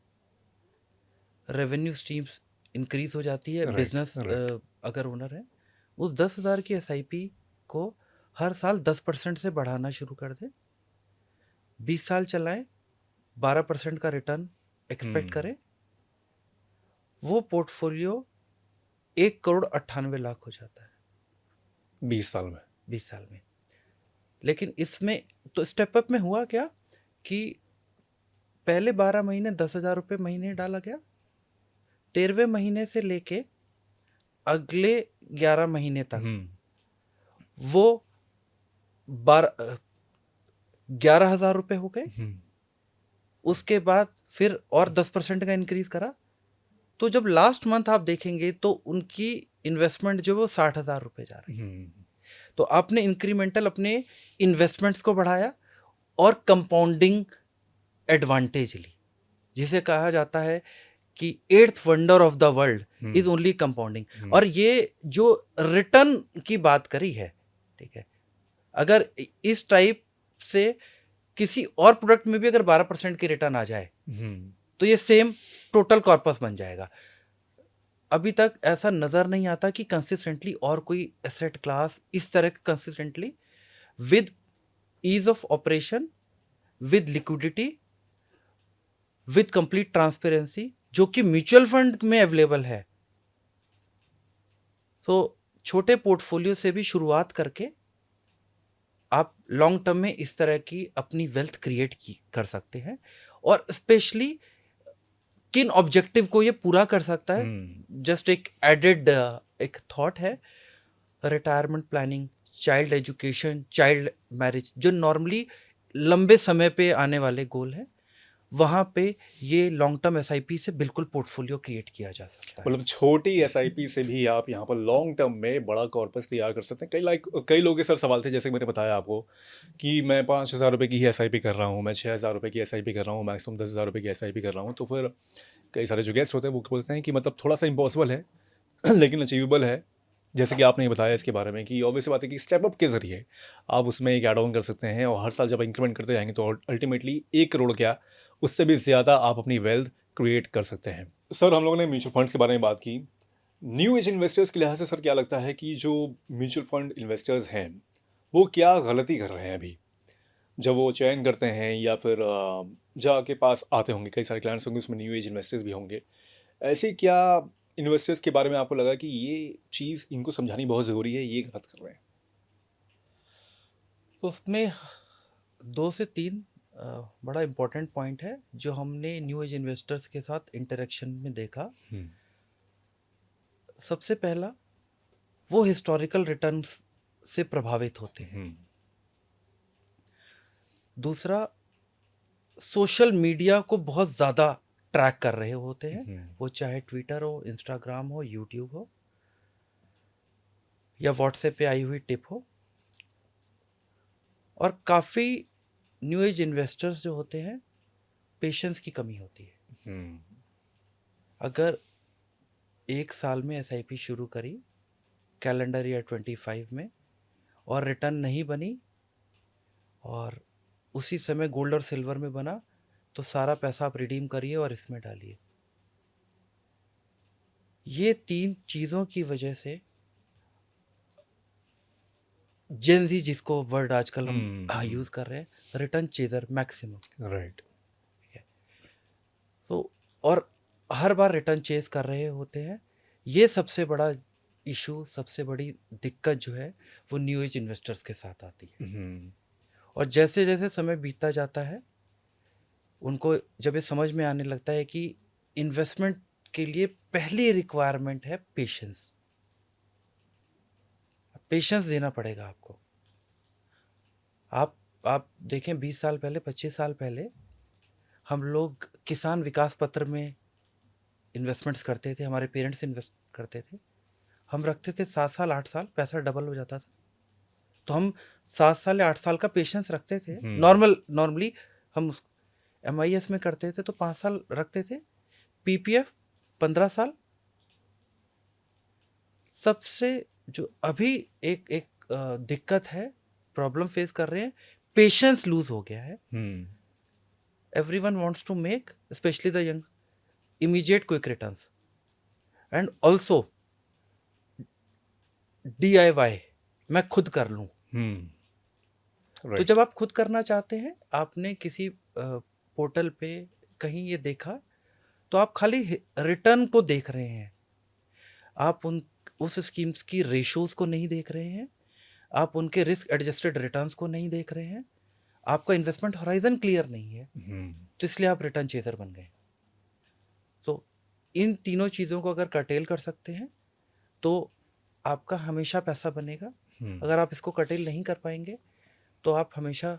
रेवेन्यू स्ट्रीम्स इंक्रीज हो जाती है, बिजनेस अगर ओनर है, उस 10,000 की SIP को हर साल 10% से बढ़ाना शुरू कर दे, 20 साल चलाए, 12% का रिटर्न एक्सपेक्ट करें, वो पोर्टफोलियो 1,98,00,000 हो जाता है 20 साल में। 20 साल में। लेकिन इसमें तो स्टेप अप में हुआ क्या कि पहले 12 महीने 10,000 रुपये महीने डाला गया, 13वें महीने से लेके अगले 11 महीने तक वो 11,000 रुपये हो गए। उसके बाद फिर और 10% का इंक्रीज करा, तो जब लास्ट मंथ आप देखेंगे तो उनकी इन्वेस्टमेंट जो वो 60,000 रुपये जा रही है। तो आपने इंक्रीमेंटल अपने इन्वेस्टमेंट्स को बढ़ाया और कंपाउंडिंग एडवांटेज ली, जिसे कहा जाता है कि 8th wonder of the world is only compounding. और ये जो रिटर्न की बात करी है, ठीक है, अगर इस टाइप से किसी और प्रोडक्ट में भी अगर 12% की रिटर्न आ जाए तो ये सेम टोटल कॉर्पस बन जाएगा। अभी तक ऐसा नज़र नहीं आता कि कंसिस्टेंटली और कोई एसेट क्लास इस तरह consistently with ease of operation, with liquidity, with complete transparency, जो कि म्यूचुअल फंड में अवेलेबल है। तो छोटे पोर्टफोलियो से भी शुरुआत करके आप लॉन्ग टर्म में इस तरह की अपनी वेल्थ क्रिएट कर सकते हैं। और स्पेशली किन ऑब्जेक्टिव को ये पूरा कर सकता है, जस्ट एक एडेड एक थॉट है, retirement planning, child education, child marriage, जो नॉर्मली लंबे समय पे आने वाले गोल है, वहाँ पे ये लॉन्ग टर्म एसआईपी से बिल्कुल पोर्टफोलियो क्रिएट किया जा सकता है। मतलब छोटी एसआईपी से भी आप यहाँ पर लॉन्ग टर्म में बड़ा कॉर्पस तैयार कर सकते हैं। कई लोगों के सर सवाल थे, जैसे कि मैंने बताया आपको कि मैं 5,000 रुपये की ही एसआईपी कर रहा हूँ, मैं 6,000 रुपये की एसआईपी कर रहा हूँ, मैक्सिमम 10,000 रुपये की एसआईपी कर रहा हूँ। तो फिर कई सारे जो गेस्ट होते हैं वो बोलते हैं कि मतलब थोड़ा सा इम्पॉसिबल है लेकिन अचीवेबल है। जैसे कि आपने बताया इसके बारे में कि ऑब्वियस बात है कि स्टेप अप के ज़रिए आप उसमें एक ऐड ऑन कर सकते हैं, और हर साल जब इंक्रीमेंट करते जाएंगे तो अल्टीमेटली 1 करोड़ क्या, उससे भी ज़्यादा आप अपनी वेल्थ क्रिएट कर सकते हैं। सर, हम लोगों ने म्यूचुअल फंड्स के बारे में बात की। न्यू एज इन्वेस्टर्स के लिहाज से सर क्या लगता है कि जो म्यूचुअल फंड इन्वेस्टर्स हैं वो क्या गलती कर रहे हैं अभी, जब वो चयन करते हैं या फिर जाके पास आते होंगे, कई सारे क्लाइंट्स होंगे उसमें न्यू एज इन्वेस्टर्स भी होंगे, ऐसे क्या इन्वेस्टर्स के बारे में आपको लगा कि ये चीज़ इनको समझानी बहुत ज़रूरी है, ये गलत कर रहे हैं? तो उसमें 2 से 3 बड़ा इम्पोर्टेंट पॉइंट है जो हमने न्यू एज इन्वेस्टर्स के साथ इंटरेक्शन में देखा। सबसे पहला, वो हिस्टोरिकल रिटर्न्स से प्रभावित होते हैं। दूसरा, सोशल मीडिया को बहुत ज़्यादा ट्रैक कर रहे होते हैं, वो चाहे ट्विटर हो, इंस्टाग्राम हो, यूट्यूब हो, या व्हाट्सएप पे आई हुई टिप हो। और काफ़ी न्यू एज इन्वेस्टर्स जो होते हैं, पेशेंस की कमी होती है। अगर 1 साल में एसआईपी शुरू करी कैलेंडर ईयर 25 में, और रिटर्न नहीं बनी, और उसी समय गोल्ड और सिल्वर में बना, तो सारा पैसा आप रिडीम करिए और इसमें डालिए। ये 3 चीज़ों की वजह से जेनजी, जिसको वर्ड आजकल हम यूज़ कर रहे हैं, रिटर्न चेजर मैक्सिमम, राइट। तो और हर बार रिटर्न चेज कर रहे होते हैं। ये सबसे बड़ा इशू, सबसे बड़ी दिक्कत जो है वो न्यू एज इन्वेस्टर्स के साथ आती है। और जैसे जैसे समय बीतता जाता है, उनको जब ये समझ में आने लगता है कि इन्वेस्टमेंट के लिए पहली रिक्वायरमेंट है पेशेंस। पेशेंस देना पड़ेगा आपको। आप देखें, 20 साल पहले, 25 साल पहले हम लोग किसान विकास पत्र में इन्वेस्टमेंट्स करते थे, हमारे पेरेंट्स इन्वेस्ट करते थे, हम रखते थे 7 साल 8 साल, पैसा डबल हो जाता था। तो हम 7 साल या 8 साल का पेशेंस रखते थे। नॉर्मली हम MIS में करते थे तो 5 साल रखते थे, PPF 15 साल। सबसे जो अभी एक दिक्कत है, प्रॉब्लम फेस कर रहे हैं, पेशेंस लूज हो गया है। Everyone wants to make, specially the young, immediate quick returns, and also DIY, मैं खुद कर लूँ। तो जब आप खुद करना चाहते हैं, आपने किसी पोर्टल पे कहीं ये देखा, तो आप खाली रिटर्न को देख रहे हैं, आप उस स्कीम्स की रेशोज को नहीं देख रहे हैं, आप उनके रिस्क एडजस्टेड रिटर्न्स को नहीं देख रहे हैं, आपका इन्वेस्टमेंट होराइजन क्लियर नहीं है, तो इसलिए आप रिटर्न चेजर बन गए। तो इन तीनों चीज़ों को अगर कर्टेल कर सकते हैं तो आपका हमेशा पैसा बनेगा। अगर आप इसको कर्टेल नहीं कर पाएंगे तो आप हमेशा,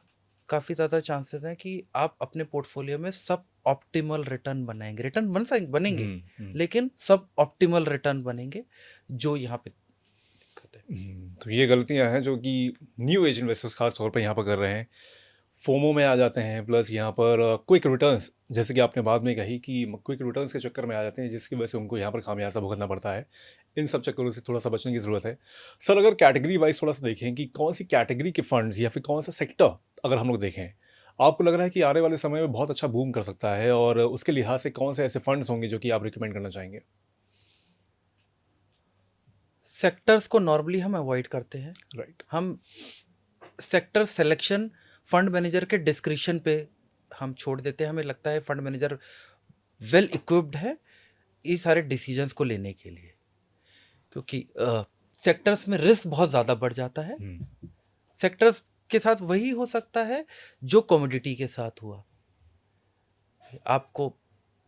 काफ़ी ज़्यादा चांसेस हैं कि आप अपने पोर्टफोलियो में सब ऑप्टिमल रिटर्न बनाएंगे। रिटर्न बनेंगे, लेकिन सब ऑप्टिमल रिटर्न बनेंगे, जो यहाँ पे दिक्कत है। तो ये गलतियां हैं जो कि न्यू एज इन्वेस्टर्स खास तौर पर यहाँ पर कर रहे हैं, फोमो में आ जाते हैं, प्लस यहाँ पर क्विक रिटर्न्स, जैसे कि आपने बाद में कही कि क्विक रिटर्न्स के चक्कर में आ जाते हैं, जिसकी वजह से उनको यहाँ पर खामियाजा भुगतना पड़ता है। इन सब चक्करों से थोड़ा सा बचने की ज़रूरत है। सर, अगर कैटेगरी वाइज थोड़ा सा देखें कि कौन सी कैटेगरी के फंड्स या फिर कौन सा सेक्टर अगर हम लोग देखें, आपको लग रहा है कि आने वाले समय में बहुत अच्छा बूम कर सकता है और उसके लिहाज से कौन से ऐसे फंड्स होंगे जो कि आप रिकमेंड करना चाहेंगे? सेक्टर्स को नॉर्मली हम अवॉइड करते हैं। राइट। हम सेक्टर सिलेक्शन फंड मैनेजर के डिस्क्रिशन पे हम छोड़ देते हैं। हमें लगता है फंड मैनेजर वेल इक्विप्ड है ये सारे डिसीजंस को लेने के लिए, क्योंकि सेक्टर्स में रिस्क बहुत ज़्यादा बढ़ जाता है। सेक्टर्स के साथ वही हो सकता है जो कमोडिटी के साथ हुआ। आपको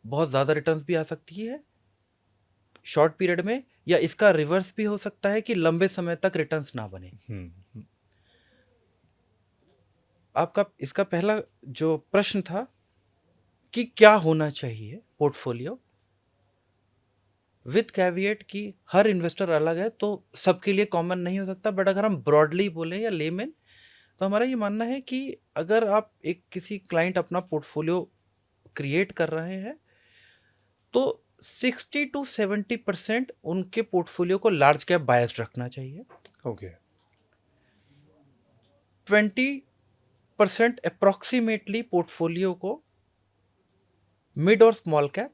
बहुत ज़्यादा रिटर्न्स भी आ सकती है शॉर्ट पीरियड में, या इसका रिवर्स भी हो सकता है कि लंबे समय तक रिटर्न्स ना बने। आपका इसका पहला जो प्रश्न था कि क्या होना चाहिए पोर्टफोलियो, विद कैविएट कि हर इन्वेस्टर अलग है तो सबके लिए कॉमन नहीं हो सकता, बट अगर हम ब्रॉडली बोले या लेमैन तो हमारा ये मानना है कि अगर आप एक किसी क्लाइंट अपना पोर्टफोलियो क्रिएट कर रहे हैं तो 60 to 70% उनके पोर्टफोलियो को लार्ज कैप बायस्ड रखना चाहिए। ओके। 20% अप्रोक्सीमेटली पोर्टफोलियो को मिड और स्मॉल कैप,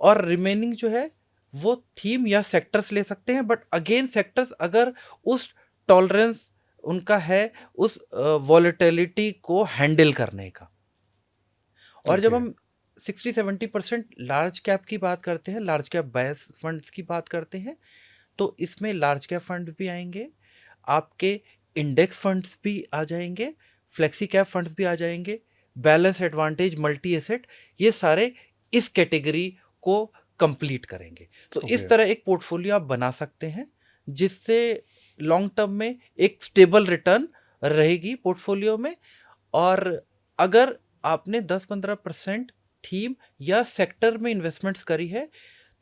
और रिमेनिंग जो है वो थीम या सेक्टर्स ले सकते हैं, बट अगेन सेक्टर्स अगर उस टॉलरेंस उनका है उस वॉलेटिलिटी को हैंडल करने का। और जब ओके। हम 60-70% लार्ज कैप की बात करते हैं, लार्ज कैप बायस फंड्स की बात करते हैं, तो इसमें लार्ज कैप फंड भी आएंगे, आपके इंडेक्स फंड्स भी आ जाएंगे, फ्लेक्सी कैप फंड्स भी आ जाएंगे, बैलेंस एडवांटेज मल्टी एसेट, ये सारे इस कैटेगरी को कंप्लीट करेंगे। तो ओके। इस तरह एक पोर्टफोलियो आप बना सकते हैं जिससे लॉन्ग टर्म में एक स्टेबल रिटर्न रहेगी पोर्टफोलियो में। और अगर आपने 10-15% थीम या सेक्टर में इन्वेस्टमेंट्स करी है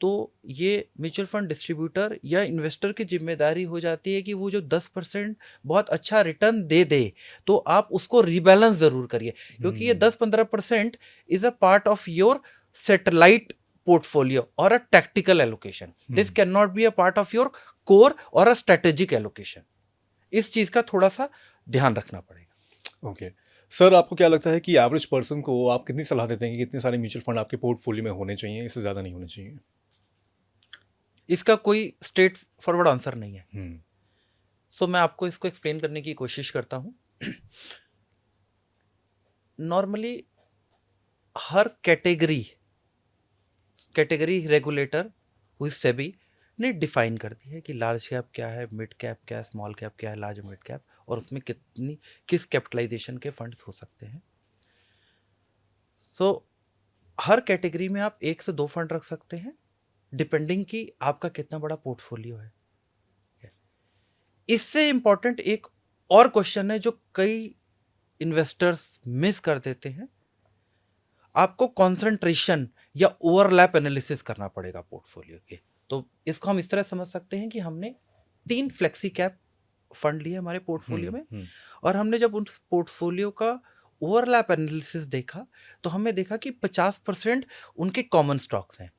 तो ये म्यूचुअल फंड डिस्ट्रीब्यूटर या इन्वेस्टर की जिम्मेदारी हो जाती है कि वो जो 10% बहुत अच्छा रिटर्न दे दे तो आप उसको रीबैलेंस ज़रूर करिए, क्योंकि ये 10-15% is a part of your satellite portfolio or a tactical allocation. This cannot be a part of your core or a strategic allocation. इस चीज का थोड़ा सा ध्यान रखना पड़ेगा। ओके। सर, आपको क्या लगता है कि एवरेज पर्सन को आप कितनी सलाह देते हैं कि कितने सारे म्यूचुअल फंड आपके पोर्टफोलियो में होने चाहिए, इससे ज़्यादा नहीं होने चाहिए? इसका कोई स्ट्रेट फॉरवर्ड आंसर नहीं है। सो मैं आपको इसको एक्सप्लेन करने की कोशिश करता हूँ। नॉर्मली हर कैटेगरी रेगुलेटर हुई सेबी ने डिफाइन कर दी है कि लार्ज कैप क्या है, मिड कैप क्या है, स्मॉल कैप क्या है, लार्ज मिड कैप, और उसमें किस कैपिटलाइजेशन के फंड्स हो सकते हैं। सो हर कैटेगरी में आप 1 से 2 फंड रख सकते हैं डिपेंडिंग कि आपका कितना बड़ा पोर्टफोलियो है। इससे इंपॉर्टेंट एक और क्वेश्चन है जो कई इन्वेस्टर्स मिस कर देते हैं, आपको कॉन्सेंट्रेशन या ओवरलैप एनालिसिस करना पड़ेगा पोर्टफोलियो के। तो इसको हम इस तरह समझ सकते हैं कि हमने 3 फ्लेक्सी कैप फंड लिए हमारे पोर्टफोलियो में, और हमने जब उस पोर्टफोलियो का ओवरलैप एनालिसिस देखा तो हमने देखा कि 50% उनके कॉमन स्टॉक्स हैं।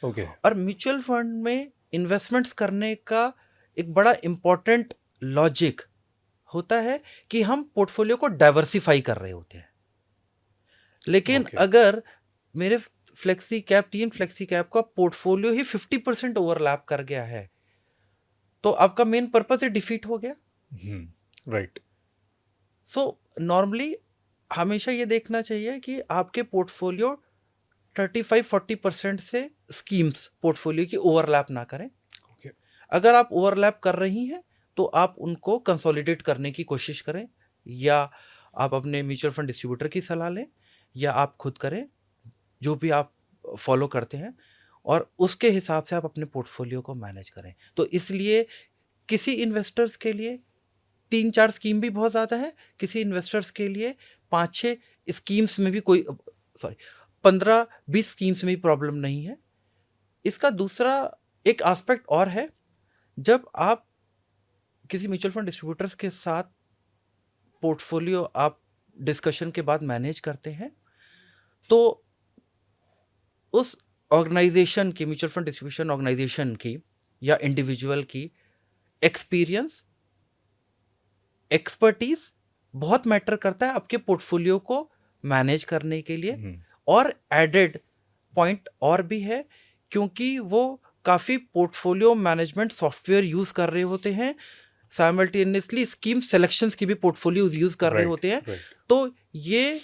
ओके। और म्यूचुअल फंड में इन्वेस्टमेंट्स करने का एक बड़ा इंपॉर्टेंट लॉजिक होता है कि हम पोर्टफोलियो को डाइवर्सिफाई कर रहे होते हैं। लेकिन अगर मेरे फ्लेक्सी कैप 3 फ्लेक्सी कैप का पोर्टफोलियो ही 50% ओवरलैप कर गया है तो आपका मेन पर्पस ही डिफीट हो गया। राइट। सो नॉर्मली हमेशा ये देखना चाहिए कि आपके पोर्टफोलियो 35-40% से स्कीम्स पोर्टफोलियो की ओवरलैप ना करें। अगर आप ओवरलैप कर रही हैं तो आप उनको कंसोलिडेट करने की कोशिश करें, या आप अपने म्यूचुअल फंड डिस्ट्रीब्यूटर की सलाह लें, या आप खुद करें, जो भी आप फॉलो करते हैं, और उसके हिसाब से आप अपने पोर्टफोलियो को मैनेज करें। तो इसलिए किसी इन्वेस्टर्स के लिए 3-4 स्कीम भी बहुत ज़्यादा है, किसी इन्वेस्टर्स के लिए 5-6 स्कीम्स में भी 15-20 स्कीम्स में भी प्रॉब्लम नहीं है। इसका दूसरा एक एस्पेक्ट और है, जब आप किसी म्यूचुअल फंड डिस्ट्रीब्यूटर्स के साथ पोर्टफोलियो आप डिस्कशन के बाद मैनेज करते हैं तो उस ऑर्गेनाइजेशन की, म्यूचुअल फंड डिस्ट्रीब्यूशन ऑर्गेनाइजेशन की या इंडिविजुअल की एक्सपीरियंस, एक्सपर्टीज बहुत मैटर करता है आपके पोर्टफोलियो को मैनेज करने के लिए। हम्म, और एडेड पॉइंट और भी है, क्योंकि वो काफ़ी पोर्टफोलियो मैनेजमेंट सॉफ्टवेयर यूज़ कर रहे होते हैं, साइमल्टेनियसली स्कीम सिलेक्शंस की भी पोर्टफोलियो यूज़ कर रहे राइट होते हैं। राइट तो ये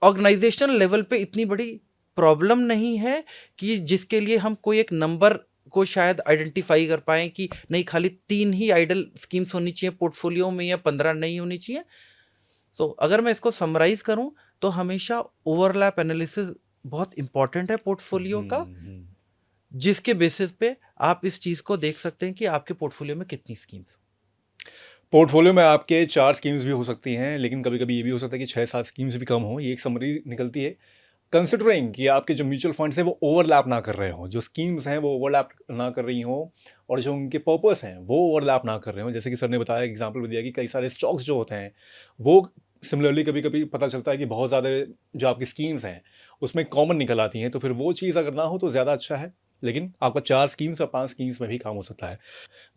ऑर्गेनाइजेशनल लेवल पे इतनी बड़ी प्रॉब्लम नहीं है कि जिसके लिए हम कोई एक नंबर को शायद आइडेंटिफाई कर पाएँ कि नहीं, खाली 3 ही आइडल स्कीम्स होनी चाहिए पोर्टफोलियो में या 15 नहीं होनी चाहिए। सो अगर मैं इसको समराइज़ करूँ तो हमेशा ओवरलैप एनालिसिस बहुत इम्पोर्टेंट है पोर्टफोलियो का, जिसके बेसिस पे आप इस चीज़ को देख सकते हैं कि आपके पोर्टफोलियो में कितनी स्कीम्स। पोर्टफोलियो में आपके 4 स्कीम्स भी हो सकती हैं, लेकिन कभी-कभी ये भी हो सकता है कि 6-7 स्कीम्स भी कम हों, ये एक समरी निकलती है। कंसिडरिंग कि आपके जो म्यूचुअल फंड्स हैं वो ओवरलैप ना कर रहे हों, जो स्कीम्स हैं वो ओवरलैप ना कर रही हों और जो उनके पर्पस हैं वो ओवरलैप ना कर रहे हों। जैसे कि सर ने बताया, एग्जांपल भी दिया कि कई सारे स्टॉक्स जो होते हैं वो सिमिलरली कभी-कभी पता चलता है कि बहुत ज़्यादा जो आपकी स्कीम्स हैं उसमें कॉमन निकल आती हैं, तो फिर वो चीज़ अगर ना हो तो ज़्यादा अच्छा है। लेकिन आपका 4 स्कीम्स और 5 स्कीम्स में भी काम हो सकता है।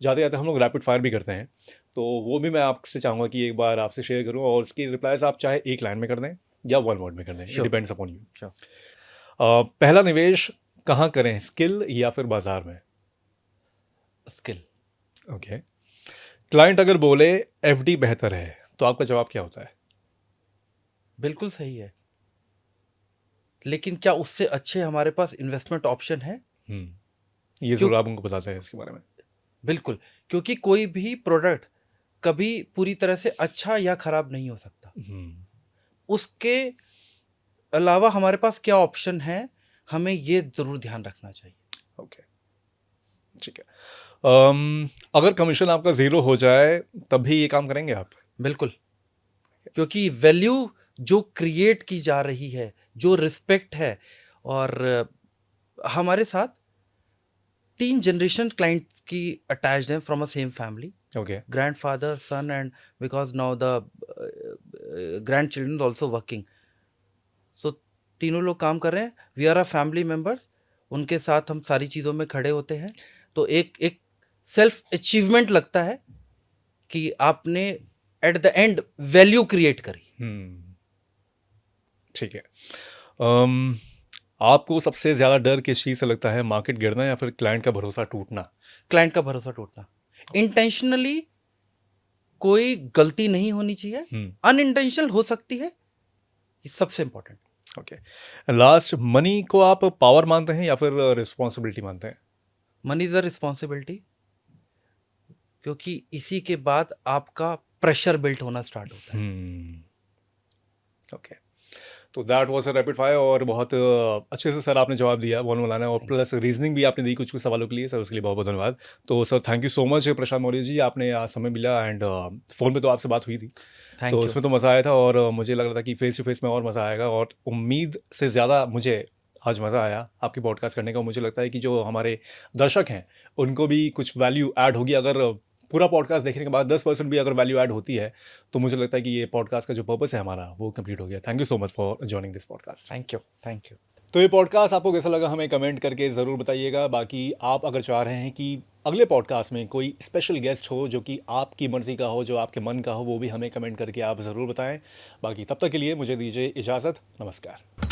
जाते-जाते हम लोग रैपिड फायर भी करते हैं, तो वो भी मैं आपसे चाहूँगा कि एक बार आपसे शेयर करूँ और उसकी रिप्लाईज़ आप चाहे एक लाइन में कर दें या वन वर्ड में कर दें, it sure depends upon you. Sure. पहला निवेश कहाँ करें, स्किल या फिर बाजार में? स्किल। ओके। क्लाइंट अगर बोले एफडी बेहतर है, तो आपका जवाब क्या होता है? बिल्कुल सही है, लेकिन क्या उससे अच्छे हमारे पास इन्वेस्टमेंट ऑप्शन है? ये क्यों? ज़रूर आप उनको बताते हैं इसके बारे में। बिल्कुल, क्योंकि कोई भी प्रोडक्ट कभी पूरी तरह से अच्छा या खराब नहीं हो सकता। उसके अलावा हमारे पास क्या ऑप्शन है, हमें ये ज़रूर ध्यान रखना चाहिए। ओके, ठीक है। अगर कमीशन आपका ज़ीरो हो जाए तब भी ये काम करेंगे आप? बिल्कुल, क्योंकि वैल्यू जो क्रिएट की जा रही है, जो रिस्पेक्ट है, और हमारे साथ 3 जनरेशन क्लाइंट की अटैच्ड हैं from a same family, okay. Grandfather, son, and because now the grandchildren also working. So तीनों लोग काम कर रहे हैं, we are a family members, उनके साथ हम सारी चीज़ों में खड़े होते हैं। तो एक एक सेल्फ अचीवमेंट लगता है कि आपने at the end value create करी। ठीक है। अम, आपको सबसे ज़्यादा डर किस चीज़ से लगता है, मार्केट गिरना या फिर क्लाइंट का भरोसा टूटना? क्लाइंट का भरोसा टूटना। इंटेंशनली कोई गलती नहीं होनी चाहिए, अनइंटेंशनल हो सकती है, ये सबसे इंपॉर्टेंट। ओके। लास्ट, मनी को आप पावर मानते हैं या फिर रिस्पॉन्सिबिलिटी मानते हैं? मनी इज अ रिस्पॉन्सिबिलिटी, क्योंकि इसी के बाद आपका प्रेशर बिल्ट होना स्टार्ट होता है। ओके। तो that was a rapid fire और बहुत अच्छे से सर आपने जवाब दिया, वन मलाना, और प्लस रीजनिंग भी आपने दी कुछ कुछ सवालों के लिए। सर उसके लिए बहुत बहुत धन्यवाद। तो sir thank you so much Prashant Maurya ji, आपने आज समय मिला एंड फ़ोन पे तो आपसे बात हुई थी, तो थैंक यू। उसमें तो मज़ा आया था और मुझे लग रहा था कि फेस टू फेस में और मज़ा आएगा, और उम्मीद से ज़्यादा मुझे आज मज़ा आया आपकी पॉडकास्ट करने का। मुझे लगता है कि जो हमारे दर्शक हैं उनको भी कुछ वैल्यू ऐड होगी। अगर पूरा पॉडकास्ट देखने के बाद 10% भी अगर वैल्यू ऐड होती है तो मुझे लगता है कि ये पॉडकास्ट का जो पर्पस है हमारा वो कंप्लीट हो गया। Thank you so much for joining this podcast. Thank you. Thank you. तो ये पॉडकास्ट आपको कैसा लगा हमें कमेंट करके ज़रूर बताइएगा। बाकी आप अगर चाह रहे हैं कि अगले पॉडकास्ट में कोई स्पेशल गेस्ट हो जो कि आपकी मर्ज़ी का हो, जो आपके मन का हो, वो भी हमें कमेंट करके आप ज़रूर बताएं। बाकी तब तक के लिए मुझे दीजिए इजाज़त। नमस्कार।